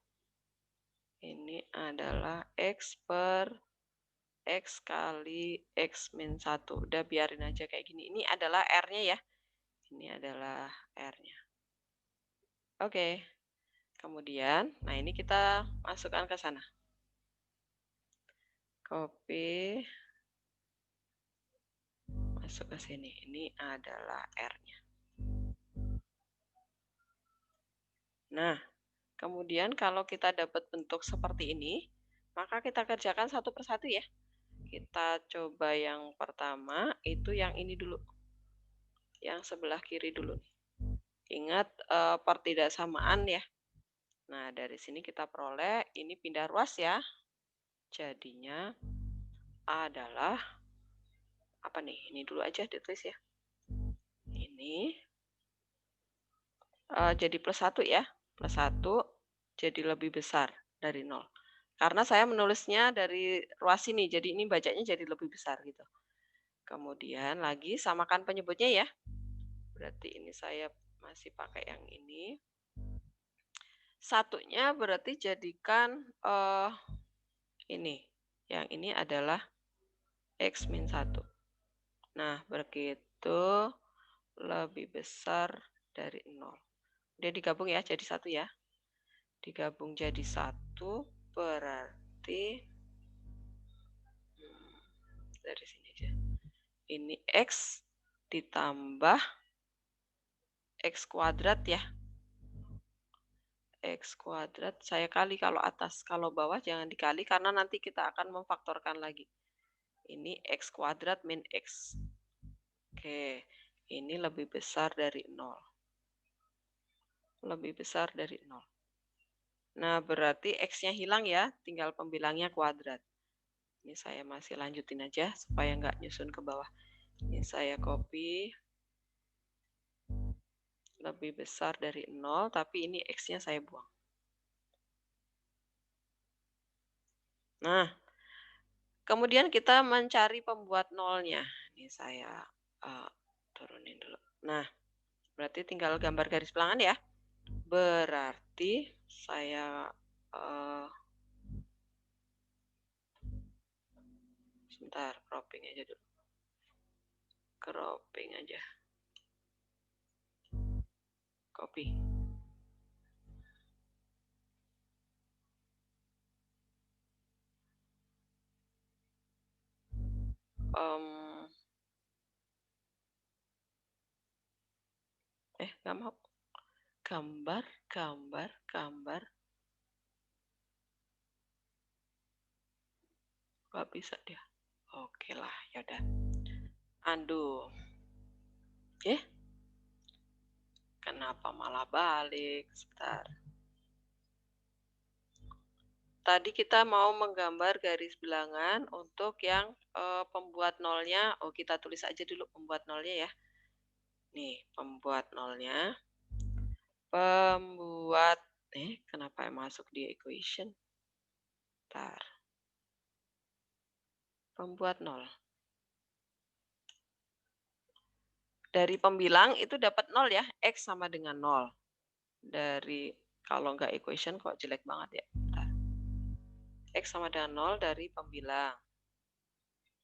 Speaker 1: Ini adalah X per X kali X min 1. Udah biarin aja kayak gini. Ini adalah R-nya ya. Ini adalah R-nya. Oke. Kemudian, nah ini kita masukkan ke sana. Copy. Masuk ke sini. Ini adalah R-nya. Nah, kemudian kalau kita dapat bentuk seperti ini, maka kita kerjakan satu persatu ya. Kita coba yang pertama, itu yang ini dulu. Yang sebelah kiri dulu. Ingat pertidaksamaan ya. Nah, dari sini kita peroleh, ini pindah ruas ya. Jadinya adalah, apa nih? Ini dulu aja ditulis ya. Ini jadi plus 1 ya. Plus 1 jadi lebih besar dari 0. Karena saya menulisnya dari ruas ini, jadi ini bacanya jadi lebih besar gitu. Kemudian lagi samakan penyebutnya ya. Berarti ini saya masih pakai yang ini. Satunya berarti jadikan ini. Yang ini adalah X min 1. Nah, begitu lebih besar dari 0. Udah digabung ya, jadi 1 ya. Digabung jadi 1 berarti dari sini aja. Ini X ditambah X kuadrat ya. X kuadrat saya kali kalau atas, kalau bawah jangan dikali karena nanti kita akan memfaktorkan lagi. Ini X kuadrat min X. Oke, ini lebih besar dari 0. Lebih besar dari 0. Nah, berarti X-nya hilang ya, tinggal pembilangnya kuadrat. Ini saya masih lanjutin aja supaya nggak nyusun ke bawah. Ini saya copy. Lebih besar dari 0, tapi ini X-nya saya buang. Nah, kemudian kita mencari pembuat nolnya. Ini saya turunin dulu. Nah, berarti tinggal gambar garis bilangan ya. Berarti saya sebentar, cropping aja dulu. Cropping aja. Copy. nggak mau. Gambar. Nggak bisa dia. Oke lah, yaudah. Undo. Kenapa malah balik? Sebentar. Tadi kita mau menggambar garis bilangan untuk yang pembuat nolnya. Oh, kita tulis aja dulu pembuat nolnya ya. Nih, pembuat nolnya. Kenapa masuk di equation? Bentar. Pembuat nol. Dari pembilang itu dapat 0 ya, X sama dengan 0. Dari, kalau nggak equation kok jelek banget ya. Bentar. X sama dengan 0 dari pembilang.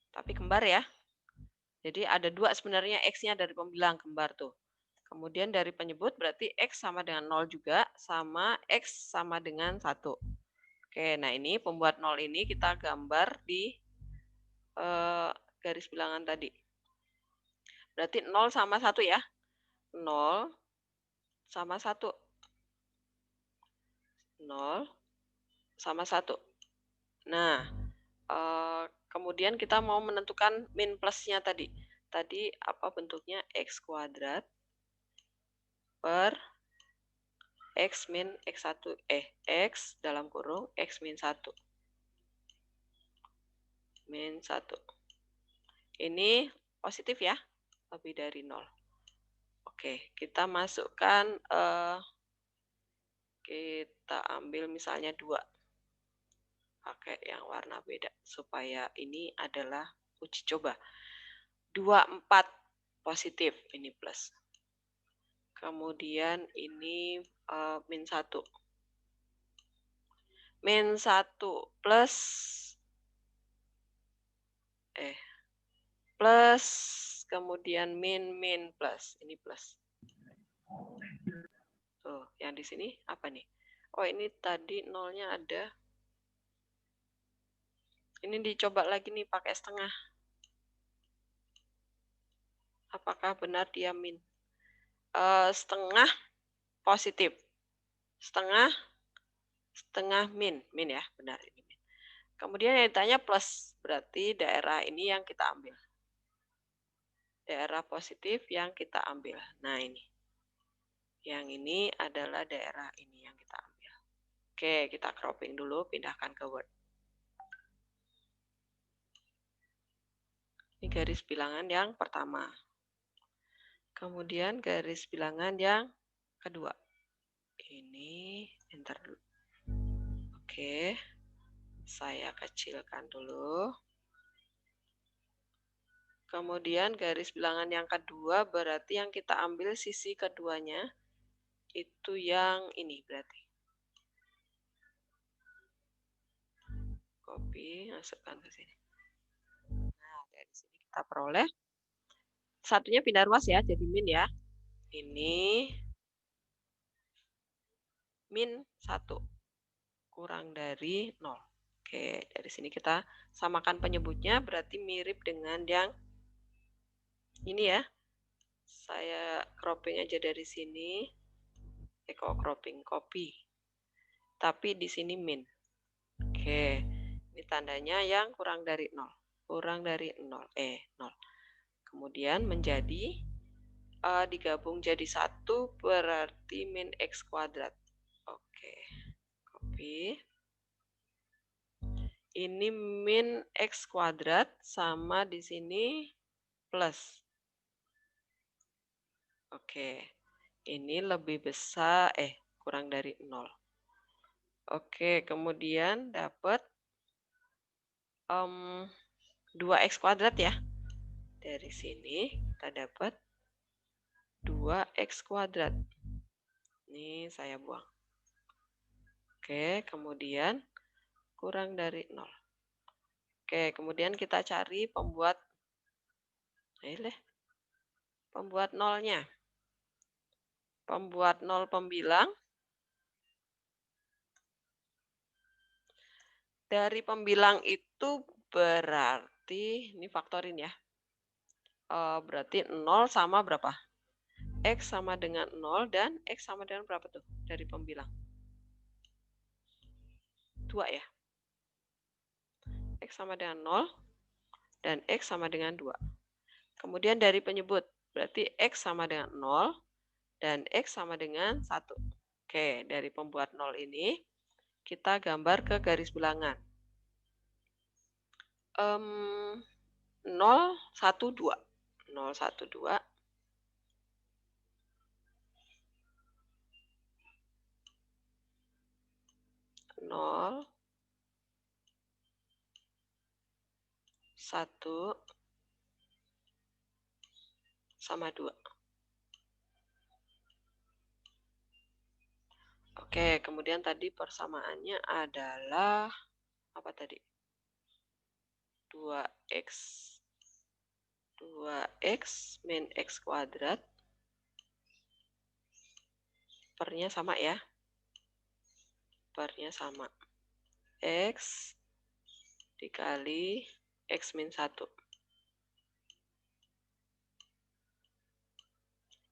Speaker 1: Tapi kembar ya. Jadi ada 2 sebenarnya X-nya dari pembilang, kembar tuh. Kemudian dari penyebut berarti X sama dengan 0 juga, sama X sama dengan 1. Oke, nah ini pembuat 0 ini kita gambar di garis bilangan tadi. Berarti 0 sama 1 ya. 0 sama 1. 0 sama 1. Nah, kemudian kita mau menentukan min plusnya tadi. Tadi apa bentuknya? X kuadrat per X min X1. X dalam kurung X min 1. Min 1. Ini positif ya. Lebih dari 0. Oke, kita masukkan, kita ambil misalnya 2. Pakai yang warna beda, supaya ini adalah uji coba. 24 positif, ini plus. Kemudian ini min 1. Min 1 plus, plus, kemudian min plus, ini plus. Tuh, yang di sini apa nih? Oh, ini tadi nolnya ada. Ini dicoba lagi nih pakai setengah. Apakah benar dia min? Setengah positif. Setengah min ya, benar ini min. Kemudian yang ditanya plus, berarti daerah ini yang kita ambil. Daerah positif yang kita ambil. Nah, ini. Yang ini adalah daerah ini yang kita ambil. Oke, kita cropping dulu, pindahkan ke Word. Ini garis bilangan yang pertama. Kemudian garis bilangan yang kedua. Ini enter dulu. Oke. Saya kecilkan dulu. Kemudian garis bilangan yang kedua berarti yang kita ambil sisi keduanya itu yang ini berarti. Copy, masukkan ke sini. Nah, dari sini kita peroleh. Satunya pindah ruas ya, jadi min ya. Ini min 1 kurang dari 0. Oke, dari sini kita samakan penyebutnya berarti mirip dengan yang ini ya. Saya cropping aja dari sini. Cropping, copy. Tapi di sini min. Oke, ini tandanya yang kurang dari 0. Kurang dari 0. 0. Kemudian menjadi, digabung jadi 1 berarti min X kuadrat. Oke, copy. Ini min X kuadrat sama di sini plus. Oke, ini lebih besar, kurang dari 0. Oke, kemudian dapat 2x kuadrat ya. Dari sini kita dapat 2x kuadrat. Ini saya buang. Oke, kemudian kurang dari 0. Oke, kemudian kita cari pembuat nolnya. Pembuat nol pembilang. Dari pembilang itu berarti, ini faktorin ya. Berarti 0 sama berapa? X sama dengan 0 dan X sama dengan berapa tuh dari pembilang? 2 ya. X sama dengan 0 dan X sama dengan 2. Kemudian dari penyebut, berarti X sama dengan 0 dan X sama dengan 1. Oke, dari pembuat 0 ini, kita gambar ke garis bilangan. 0, 1, 2. 0, 1, 2. 0, 1, sama 2. Oke, kemudian tadi persamaannya adalah apa tadi? 2x min x kuadrat. Pernya sama ya. Pernya sama. X dikali x min 1.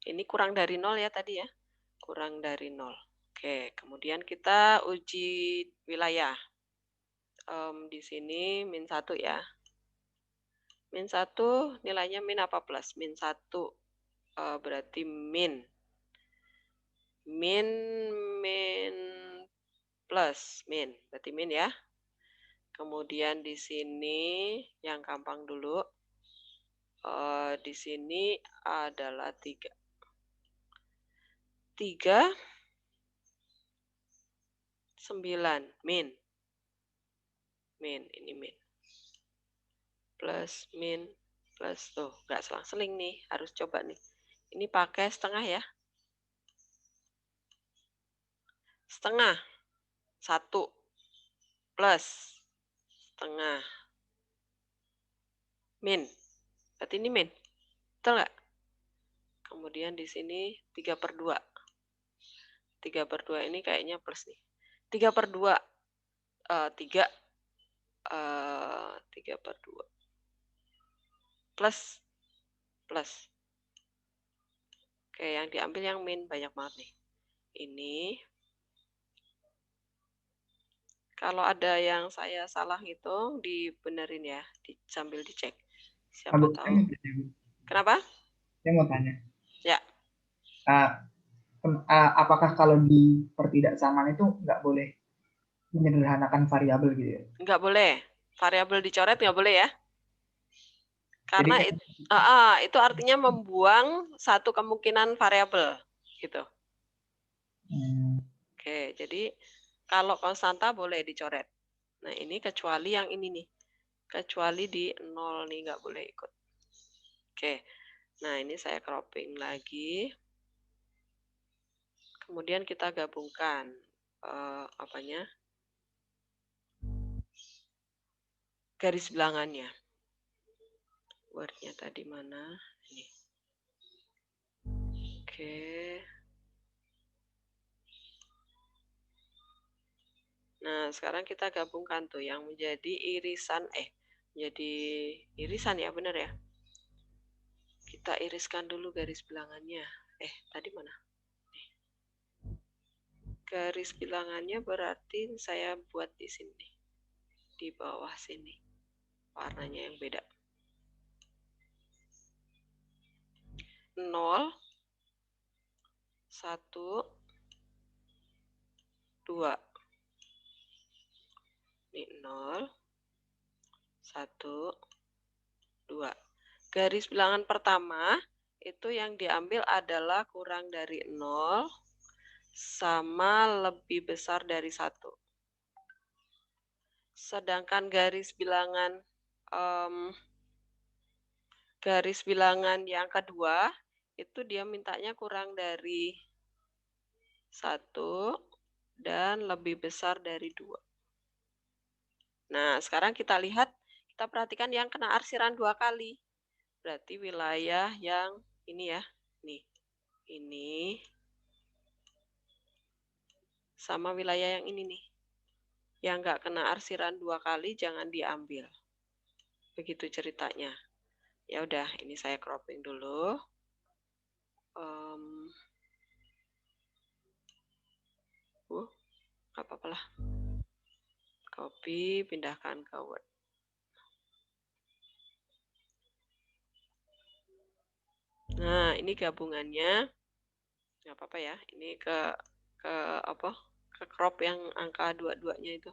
Speaker 1: Ini kurang dari 0 ya tadi ya. Kurang dari 0. Oke, kemudian kita uji wilayah. Di sini min 1 ya. Min 1 nilainya min apa plus? Min 1 berarti min. Min plus min. Berarti min ya. Kemudian di sini yang gampang dulu. Di sini adalah 3. 3, 9, min. Min, ini min. Plus, min, plus. Tuh, nggak selang-seling nih. Harus coba nih. Ini pakai setengah ya. Setengah. 1. Plus. Setengah. Min. Berarti ini min. Betul nggak? Kemudian di sini 3/2. 3/2 ini kayaknya plus nih. 3/2. 3. 3/2. Plus. Oke, yang diambil yang min banyak banget nih. Ini. Kalau ada yang saya salah hitung, dibenerin ya, sambil dicek. Siapa tahu. Kenapa?
Speaker 3: Saya mau tanya.
Speaker 1: Ya.
Speaker 3: Apakah kalau di pertidaksamaan itu nggak boleh menyederhanakan variabel gitu ya?
Speaker 1: Nggak boleh. Variabel dicoret nggak boleh ya. Karena
Speaker 3: Jadi,
Speaker 1: itu artinya membuang satu kemungkinan variabel gitu. Oke, jadi kalau konstanta boleh dicoret. Nah, ini kecuali yang ini nih. Kecuali di 0 nih nggak boleh ikut. Oke. Nah, ini saya cropping lagi. Kemudian kita gabungkan garis bilangannya. Word-nya tadi mana? Ini. Oke. Nah, sekarang kita gabungkan tuh yang menjadi irisan ya, benar ya. Kita iriskan dulu garis bilangannya. Tadi mana? Garis bilangannya berarti saya buat di sini. Di bawah sini. Warnanya yang beda. 0, 1, 2. Ini 0, 1, 2. Garis bilangan pertama itu yang diambil adalah kurang dari 0 sama lebih besar dari 1. Sedangkan garis bilangan yang kedua itu dia mintanya kurang dari 1 dan lebih besar dari 2. Nah, sekarang kita perhatikan yang kena arsiran 2 kali. Berarti wilayah yang ini ya. Nih. Ini. Sama wilayah yang ini nih. Yang nggak kena arsiran 2 kali jangan diambil. Begitu ceritanya. Ya udah, ini saya cropping dulu. apa-apa lah. Copy, pindahkan ke Word. Nah, ini gabungannya. Nggak apa-apa ya. Ini ke apa? Ke crop yang angka 22-nya itu.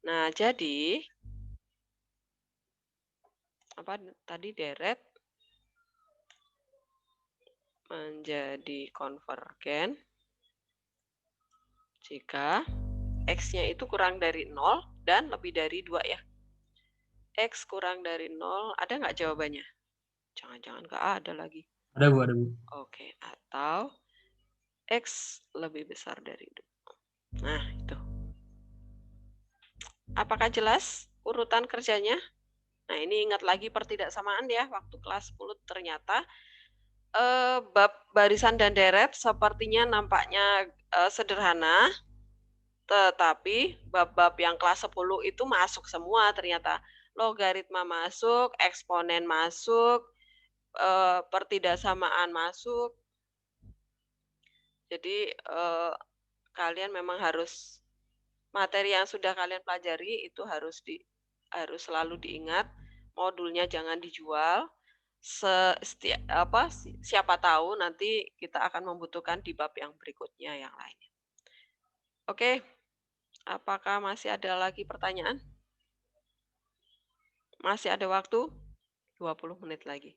Speaker 1: Nah, jadi apa tadi deret menjadi konvergen jika X-nya itu kurang dari 0 dan lebih dari 2 ya. X kurang dari 0, ada nggak jawabannya? Jangan-jangan nggak ada lagi.
Speaker 7: Ada Bu, ada Bu.
Speaker 1: Oke, atau X lebih besar dari 2. Nah, itu. Apakah jelas urutan kerjanya? Nah, ini ingat lagi pertidaksamaan ya, waktu kelas 10 ternyata bab barisan dan deret sepertinya nampaknya sederhana, tetapi bab-bab yang kelas 10 itu masuk semua ternyata. Logaritma masuk, eksponen masuk, pertidaksamaan masuk. Jadi kalian memang harus materi yang sudah kalian pelajari itu harus selalu diingat. Modulnya jangan dijual. Siapa tahu nanti kita akan membutuhkan di bab yang berikutnya yang lainnya. Oke, apakah masih ada lagi pertanyaan? Masih ada waktu? 20 menit lagi.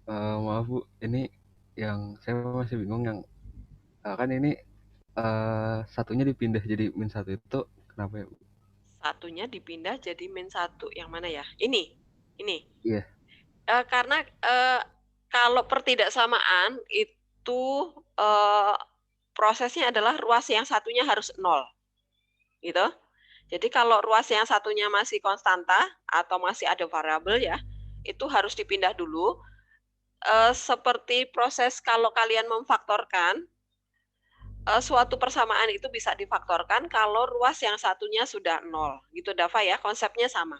Speaker 4: Maaf Bu, ini yang saya masih bingung yang kan ini satunya dipindah jadi -1 itu kenapa ya Bu?
Speaker 1: Satunya dipindah jadi -1. Yang mana ya? Ini.
Speaker 4: Iya.
Speaker 1: Karena kalau pertidaksamaan itu prosesnya adalah ruas yang satunya harus 0. Gitu. Jadi kalau ruas yang satunya masih konstanta atau masih ada variabel ya, itu harus dipindah dulu. Seperti proses kalau kalian memfaktorkan, suatu persamaan itu bisa difaktorkan kalau ruas yang satunya sudah 0. Gitu Dava ya, konsepnya sama.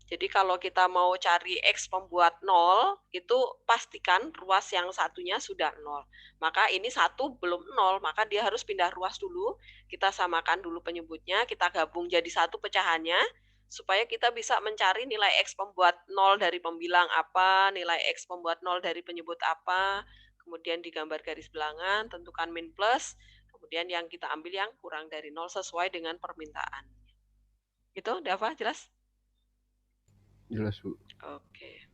Speaker 1: Jadi kalau kita mau cari X pembuat 0, itu pastikan ruas yang satunya sudah 0. Maka ini 1 belum 0, maka dia harus pindah ruas dulu. Kita samakan dulu penyebutnya, kita gabung jadi 1 pecahannya, supaya kita bisa mencari nilai X pembuat 0 dari pembilang apa, nilai X pembuat 0 dari penyebut apa, kemudian digambar garis bilangan, tentukan min plus, kemudian yang kita ambil yang kurang dari 0 sesuai dengan permintaan. Gitu, Dava, jelas?
Speaker 4: Jelas Bu.
Speaker 1: Oke.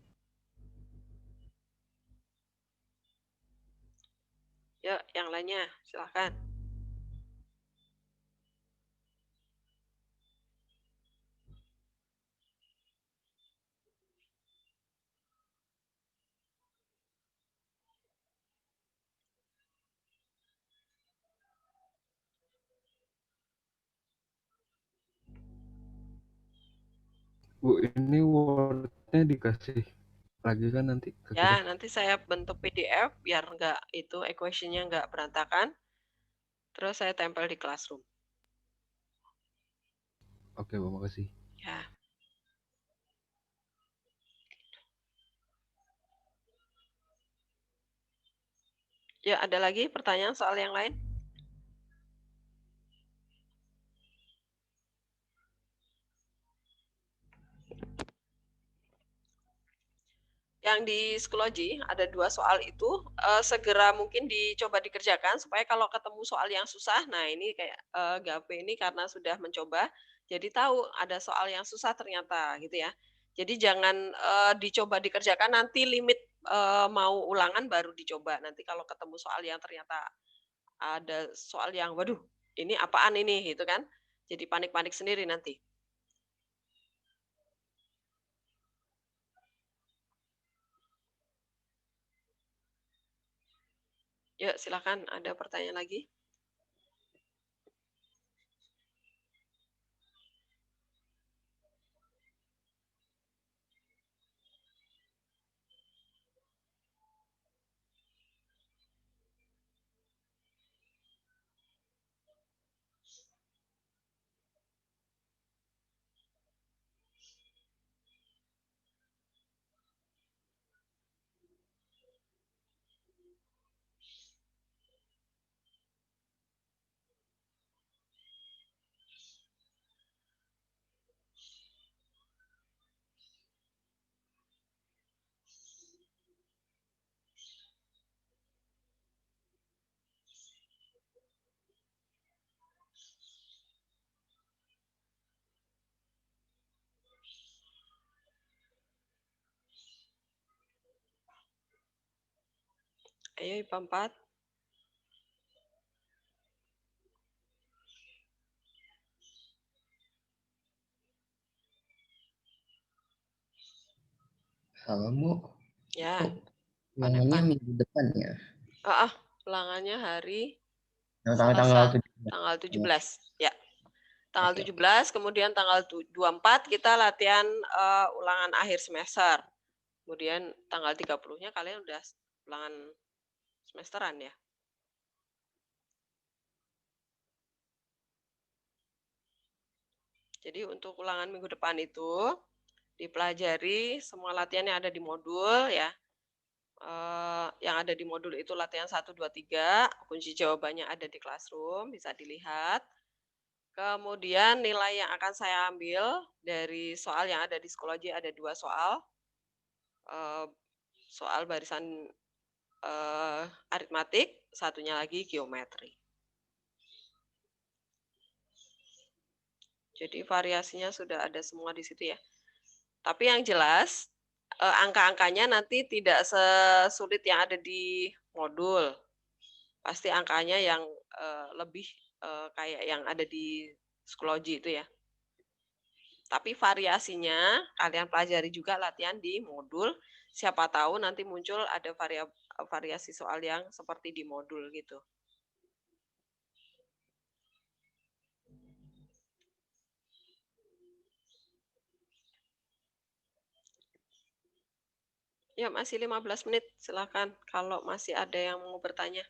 Speaker 1: Yuk, yang lainnya, silahkan.
Speaker 4: Bu, ini Word-nya dikasih lagi kan nanti ke
Speaker 1: Ya,
Speaker 4: kita?
Speaker 1: nanti saya bentuk PDF biar nggak itu equation-nya nggak berantakan. Terus saya tempel di Classroom.
Speaker 4: Oke Bu, makasih.
Speaker 1: Ya. Ya, ada lagi pertanyaan soal yang lain? Yang di psikologi ada 2 soal itu segera mungkin dicoba dikerjakan supaya kalau ketemu soal yang susah, nah ini kayak Gape ini karena sudah mencoba, jadi tahu ada soal yang susah ternyata gitu ya. Jadi jangan dicoba dikerjakan nanti limit mau ulangan baru dicoba. Nanti kalau ketemu soal yang ternyata ada soal yang waduh ini apaan ini gitu kan. Jadi panik-panik sendiri nanti. Yuk silakan ada pertanyaan lagi. Ayo IPA 4.
Speaker 8: Halo, Bu.
Speaker 1: Ya.
Speaker 8: Ulangannya minggu depan ya?
Speaker 1: Ulangannya hari
Speaker 8: tanggal
Speaker 1: 17. Ya. Tanggal 17, kemudian tanggal 24 kita latihan ulangan akhir semester. Kemudian tanggal 30-nya kalian udah ulangan semesteran ya. Jadi untuk ulangan minggu depan itu dipelajari semua latihan yang ada di modul ya. Yang ada di modul itu latihan 1, 2, 3, kunci jawabannya ada di Classroom, bisa dilihat. Kemudian nilai yang akan saya ambil dari soal yang ada di psikologi ada 2 soal. Soal barisan aritmatik, satunya lagi geometri. Jadi variasinya sudah ada semua di situ ya. Tapi yang jelas angka-angkanya nanti tidak sesulit yang ada di modul. Pasti angkanya yang lebih kayak yang ada di psikologi itu ya. Tapi variasinya kalian pelajari juga latihan di modul. Siapa tahu nanti muncul ada variasi soal yang seperti di modul gitu. Ya, masih 15 menit. Silakan kalau masih ada yang mau bertanya.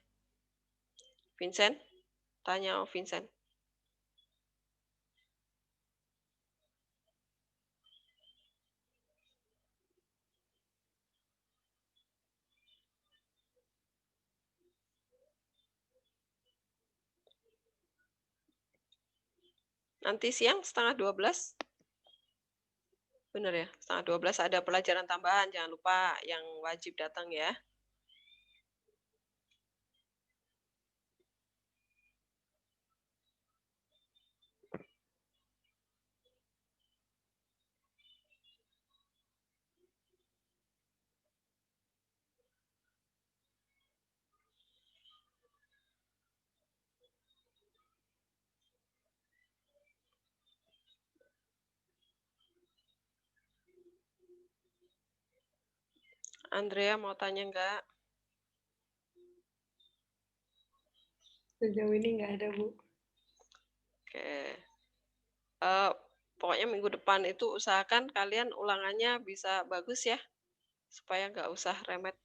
Speaker 1: Vincent? Tanya Vincent. Nanti siang setengah 12. Benar ya, setengah 12 ada pelajaran tambahan. Jangan lupa yang wajib datang ya. Andrea mau tanya enggak?
Speaker 5: Sejauh ini nggak ada, Bu.
Speaker 1: Oke. Pokoknya minggu depan itu usahakan kalian ulangannya bisa bagus ya. Supaya nggak usah remet.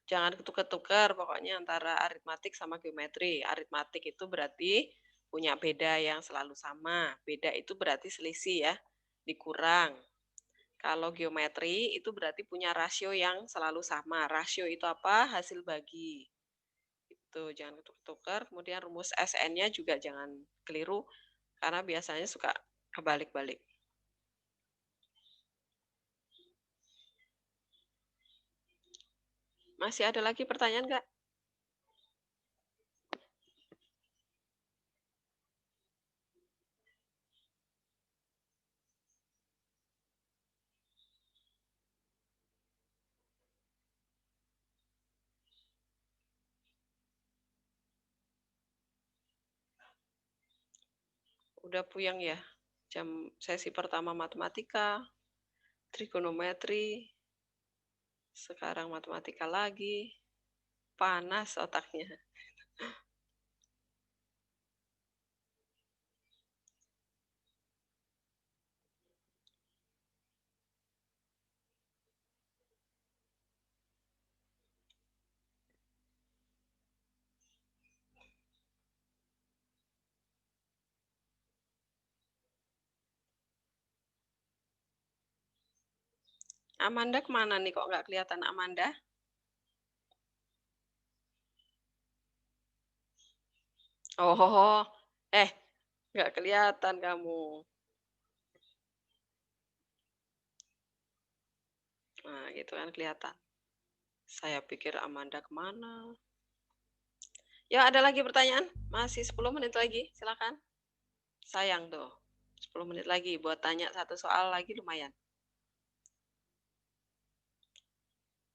Speaker 1: Jangan ketukar-tukar pokoknya antara aritmatik sama geometri. Aritmatik itu berarti punya beda yang selalu sama. Beda itu berarti selisih ya, dikurang. Kalau geometri itu berarti punya rasio yang selalu sama. Rasio itu apa? Hasil bagi. Itu jangan ketukar-tukar. Kemudian rumus SN-nya juga jangan keliru karena biasanya suka kebalik-balik. Masih ada lagi pertanyaan nggak? Udah puyeng ya? Jam sesi pertama matematika, trigonometri, sekarang matematika lagi, panas otaknya. Amanda kemana nih kok nggak kelihatan Amanda? Oh, nggak kelihatan kamu. Nah, gitu kan kelihatan. Saya pikir Amanda kemana? Ya, ada lagi pertanyaan? Masih 10 menit lagi, silakan. Sayang tuh, 10 menit lagi buat tanya satu soal lagi lumayan.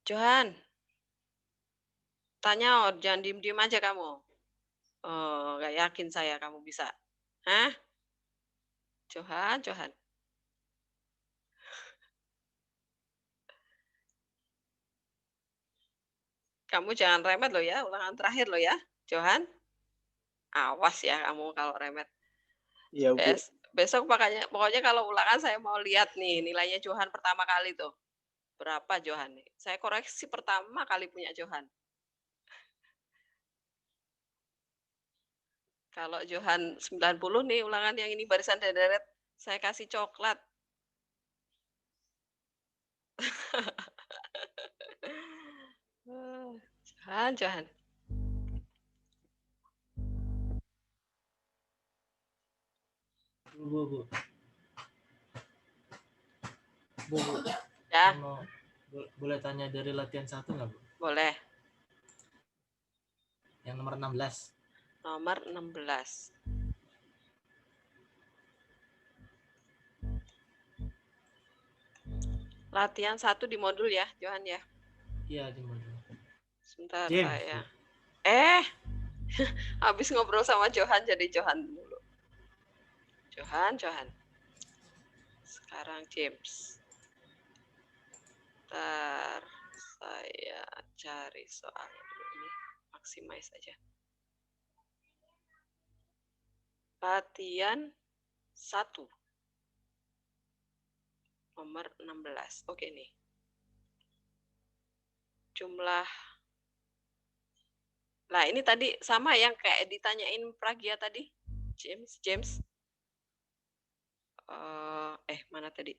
Speaker 1: Johan, Tanya, jangan diem-diem aja kamu. Oh, nggak yakin saya kamu bisa. Hah? Johan. Kamu jangan remet loh ya, ulangan terakhir loh ya, Johan. Awas ya kamu kalau remet.
Speaker 6: Iya, Bu.
Speaker 1: Besok pokoknya kalau ulangan saya mau lihat nih nilainya Johan pertama kali tuh. Berapa Johan nih? Saya koreksi pertama kali punya Johan. Kalau Johan 90 nih ulangan yang ini barisan deret, saya kasih coklat. Johan.
Speaker 6: Bu.
Speaker 1: Ya.
Speaker 6: Boleh tanya dari latihan 1 nggak, Bu?
Speaker 1: Boleh.
Speaker 6: Yang nomor 16.
Speaker 1: Nomor 16. Latihan 1 di modul ya, Johan ya?
Speaker 6: Iya, di modul.
Speaker 1: Sebentar
Speaker 6: James,
Speaker 1: saya. Habis ngobrol sama Johan jadi Johan dulu. Johan. Sekarang James. Ntar saya cari soal ini. Maximize aja. Latihan 1. Nomor 16. Oke nih. Jumlah. Nah, ini tadi sama yang kayak ditanyain Pragia tadi. James. Mana tadi?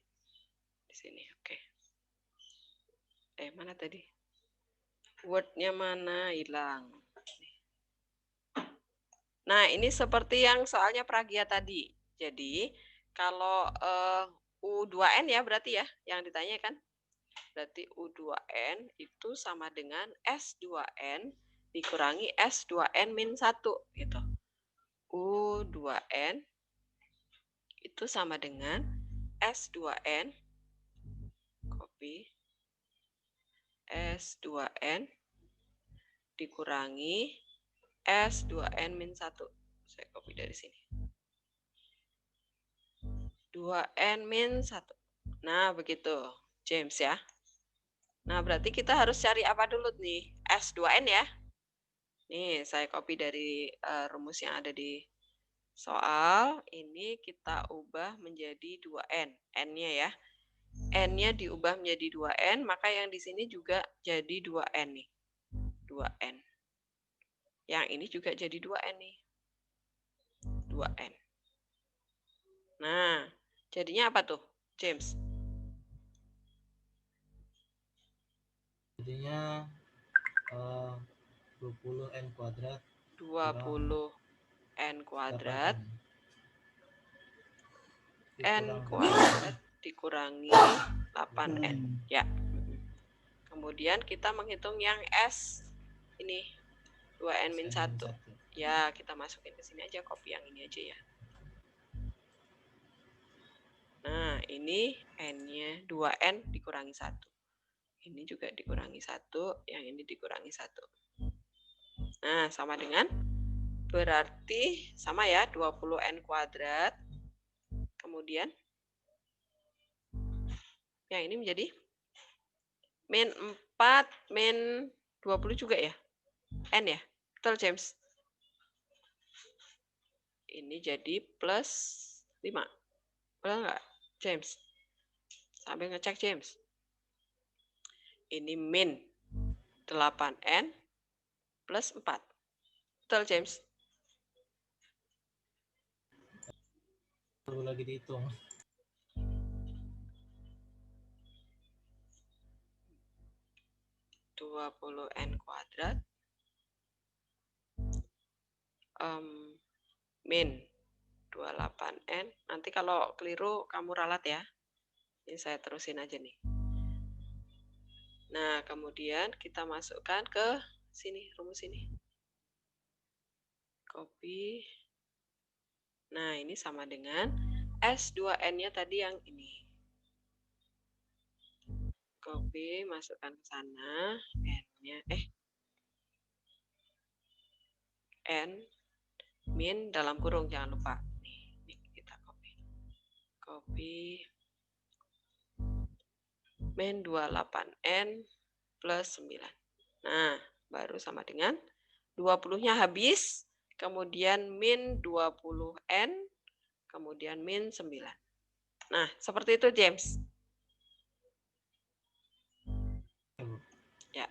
Speaker 1: Di sini, oke. Mana tadi? Word-nya mana? Hilang. Nah, ini seperti yang soalnya Pragia tadi. Jadi, kalau U2N ya berarti ya, yang ditanya kan? Berarti U2N itu sama dengan S2N dikurangi S2N min 1. Gitu. U2N itu sama dengan S2N, copy, S2N dikurangi S2N min 1. Saya copy dari sini. 2N min 1. Nah, begitu, James ya. Nah, berarti kita harus cari apa dulu nih? S2N ya. Nih, saya copy dari rumus yang ada di soal. Ini kita ubah menjadi 2N. N-nya ya. N-nya diubah menjadi 2N, maka yang di sini juga jadi 2N nih. 2N. Yang ini juga jadi 2N nih. 2N. Nah, jadinya apa tuh, James?
Speaker 6: Jadinya 20N kuadrat.
Speaker 1: 20N kuadrat.
Speaker 6: 8N.
Speaker 1: N kuadrat dikurangi 8N. Ya. Kemudian kita menghitung yang S. Ini. 2N min 1. Ya, kita masukin ke sini aja. Copy yang ini aja ya. Nah, ini N-nya 2N dikurangi 1. Ini juga dikurangi 1. Yang ini dikurangi 1. Nah, sama dengan berarti sama ya 20N kuadrat. Kemudian yang ini menjadi min 4 min 20 juga ya? N ya? Betul, James? Ini jadi plus 5. Betul nggak, James? Sambil ngecek, James. Ini min 8N plus 4. Betul, James?
Speaker 6: Perlu lagi dihitung.
Speaker 1: N kuadrat min 28N. Nanti kalau keliru kamu ralat ya. Ini saya terusin aja nih. Nah, kemudian kita masukkan ke sini, rumus ini. Copy. Nah, ini sama dengan S2N-nya tadi yang ini. Copy, masukkan ke sana. N-nya, N min dalam kurung, jangan lupa. Nih kita copy min 28N plus 9. Nah, baru sama dengan 20-nya habis, kemudian min 20N, kemudian min 9. Nah, seperti itu, James. Ya.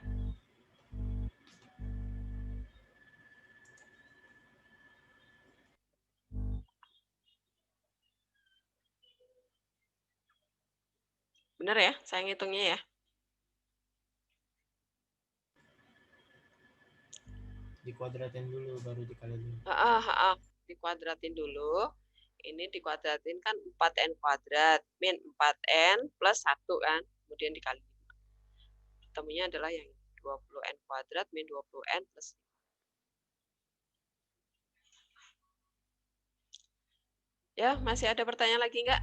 Speaker 1: Benar ya, saya ngitungnya ya.
Speaker 6: Dikuadratin dulu, baru dikaliin.
Speaker 1: Dikuadratin dulu. Ini dikuadratin kan 4N kuadrat, min 4N plus 1 kan, kemudian dikali 5. Ketemunya adalah yang 20N kuadrat min 20N plus 5. Ya, masih ada pertanyaan lagi nggak?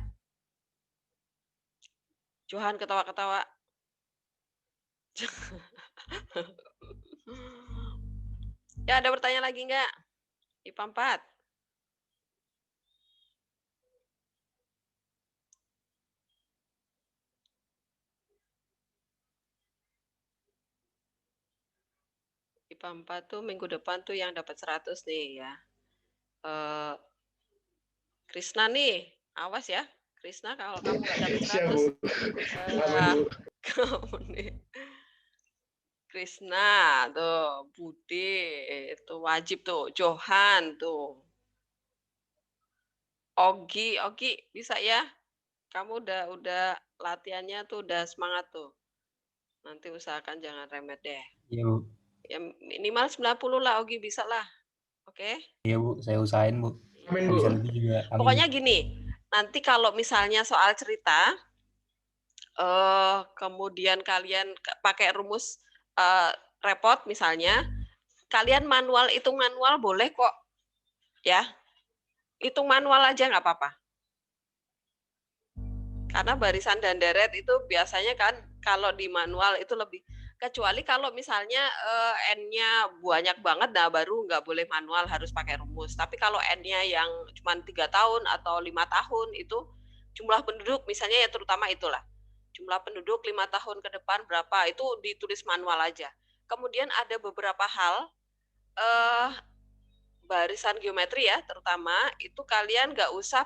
Speaker 1: Johan ketawa-ketawa. Ya, ada pertanyaan lagi nggak? IPA 4. IPA 4 tuh minggu depan tuh yang dapat 100 nih ya. Krisna nih, awas ya. Krisna kalau kamu nggak dapat 100. Kamu nih. Krisna tuh, Budi itu wajib tuh, Johan tuh. Ogi bisa ya? Kamu udah latihannya tuh udah semangat tuh. Nanti usahakan jangan remet deh.
Speaker 9: Iya, Bu.
Speaker 1: Ya minimal 90 lah, Ogi bisa lah. Oke?
Speaker 9: Iya, Bu, saya usahain, Bu.
Speaker 3: Amin, Bu.
Speaker 9: Bisa lebih juga. Amin.
Speaker 1: Pokoknya gini, nanti kalau misalnya soal cerita kemudian kalian pakai rumus repot misalnya, kalian hitung manual boleh kok. Ya. Hitung manual aja nggak apa-apa. Karena barisan dan deret itu biasanya kan kalau di manual itu lebih, kecuali kalau misalnya N-nya banyak banget, nah baru nggak boleh manual, harus pakai rumus. Tapi kalau N-nya yang cuma 3 tahun atau 5 tahun itu jumlah penduduk misalnya ya terutama itulah. Jumlah penduduk 5 tahun ke depan berapa, itu ditulis manual aja. Kemudian ada beberapa hal barisan geometri ya terutama, itu kalian nggak usah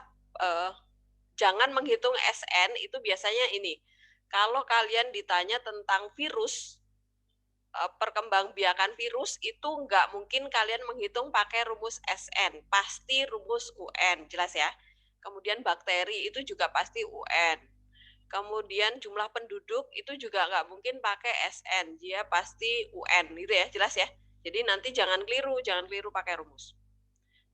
Speaker 1: jangan menghitung SN, itu biasanya ini. Kalau kalian ditanya tentang virus, perkembangbiakan virus, itu nggak mungkin kalian menghitung pakai rumus SN. Pasti rumus UN, jelas ya. Kemudian bakteri itu juga pasti UN. Kemudian jumlah penduduk itu juga nggak mungkin pakai SN, dia pasti UN, gitu ya, jelas ya. Jadi nanti jangan keliru pakai rumus.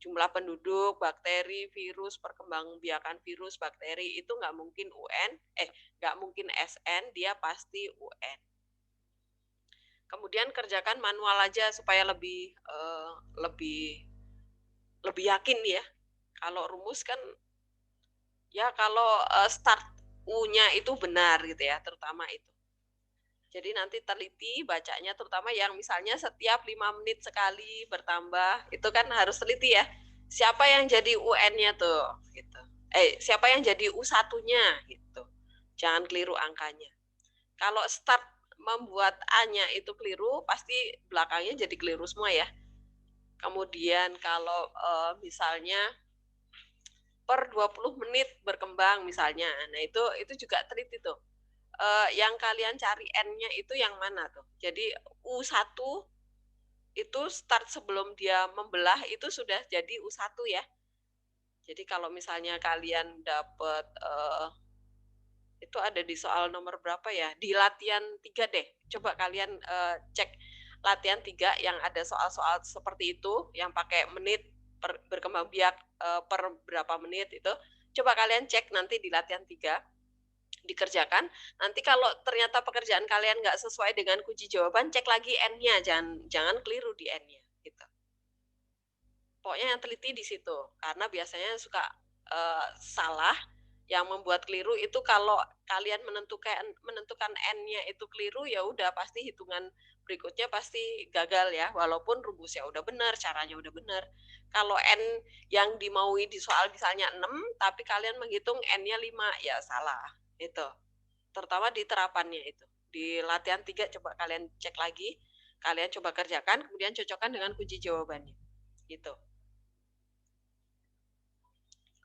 Speaker 1: Jumlah penduduk, bakteri, virus, perkembangbiakan virus, bakteri itu nggak mungkin UN, nggak mungkin SN, dia pasti UN. Kemudian kerjakan manual aja supaya lebih yakin ya. Kalau rumus kan, ya kalau start U-nya itu benar gitu ya, terutama itu. Jadi nanti teliti bacanya, terutama yang misalnya setiap 5 menit sekali bertambah, itu kan harus teliti ya. Siapa yang jadi UN-nya tuh, gitu. Siapa yang jadi U1-nya, gitu. Jangan keliru angkanya. Kalau start membuat A-nya itu keliru, pasti belakangnya jadi keliru semua ya. Kemudian kalau misalnya per 20 menit berkembang misalnya, nah itu juga teliti tuh. Yang kalian cari N-nya itu yang mana tuh. Jadi U1 itu start sebelum dia membelah itu sudah jadi U1 ya. Jadi kalau misalnya kalian dapat itu ada di soal nomor berapa ya? Di latihan 3 deh. Coba kalian cek latihan 3 yang ada soal-soal seperti itu yang pakai menit berkembang biak per berapa menit itu. Coba kalian cek nanti di latihan 3. Dikerjakan. Nanti kalau ternyata pekerjaan kalian nggak sesuai dengan kunci jawaban, cek lagi N-nya, jangan keliru di N-nya. Gitu. Pokoknya yang teliti di situ, karena biasanya suka salah Yang membuat keliru itu kalau kalian menentukan n-nya itu keliru, ya udah pasti hitungan berikutnya pasti gagal ya, walaupun rumusnya udah benar, caranya udah benar. Kalau n yang dimaui di soal misalnya 6, tapi kalian menghitung n-nya 5, ya salah. Itu. Terutama di terapannya itu. Di latihan 3 coba kalian cek lagi, kalian coba kerjakan, kemudian cocokkan dengan kunci jawabannya. Gitu.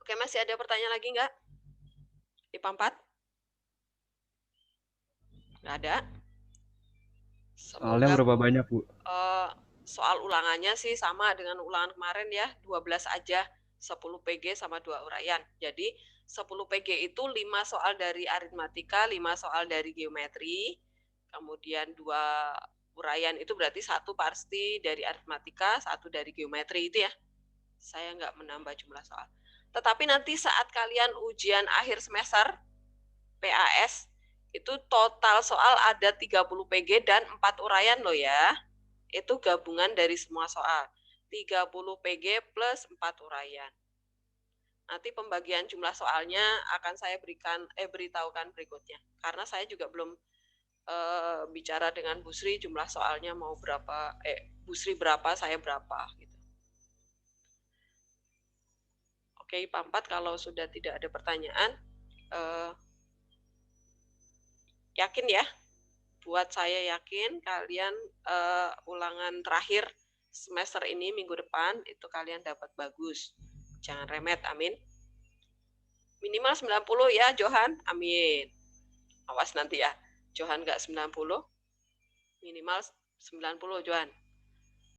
Speaker 1: Oke, masih ada pertanyaan lagi nggak? IPA 4? Nggak ada.
Speaker 4: Soalnya berapa banyak, Bu?
Speaker 1: Soal ulangannya sih sama dengan ulangan kemarin ya, 12 aja, 10 PG sama 2 uraian. Jadi 10 PG itu 5 soal dari aritmatika, 5 soal dari geometri, kemudian 2 uraian itu berarti 1 pasti dari aritmatika, 1 dari geometri itu ya. Saya nggak menambah jumlah soal. Tetapi nanti saat kalian ujian akhir semester, PAS, itu total soal ada 30 PG dan 4 uraian loh ya. Itu gabungan dari semua soal. 30 PG plus 4 uraian. Nanti pembagian jumlah soalnya akan saya beritahukan berikutnya. Karena saya juga belum bicara dengan Bu Sri jumlah soalnya mau berapa, Bu Sri berapa, saya berapa gitu. Oke, IPA 4 kalau sudah tidak ada pertanyaan, yakin ya? Buat saya yakin kalian ulangan terakhir semester ini minggu depan itu kalian dapat bagus. Jangan remet, amin. Minimal 90 ya, Johan, amin. Awas nanti ya, Johan nggak 90, minimal 90, Johan.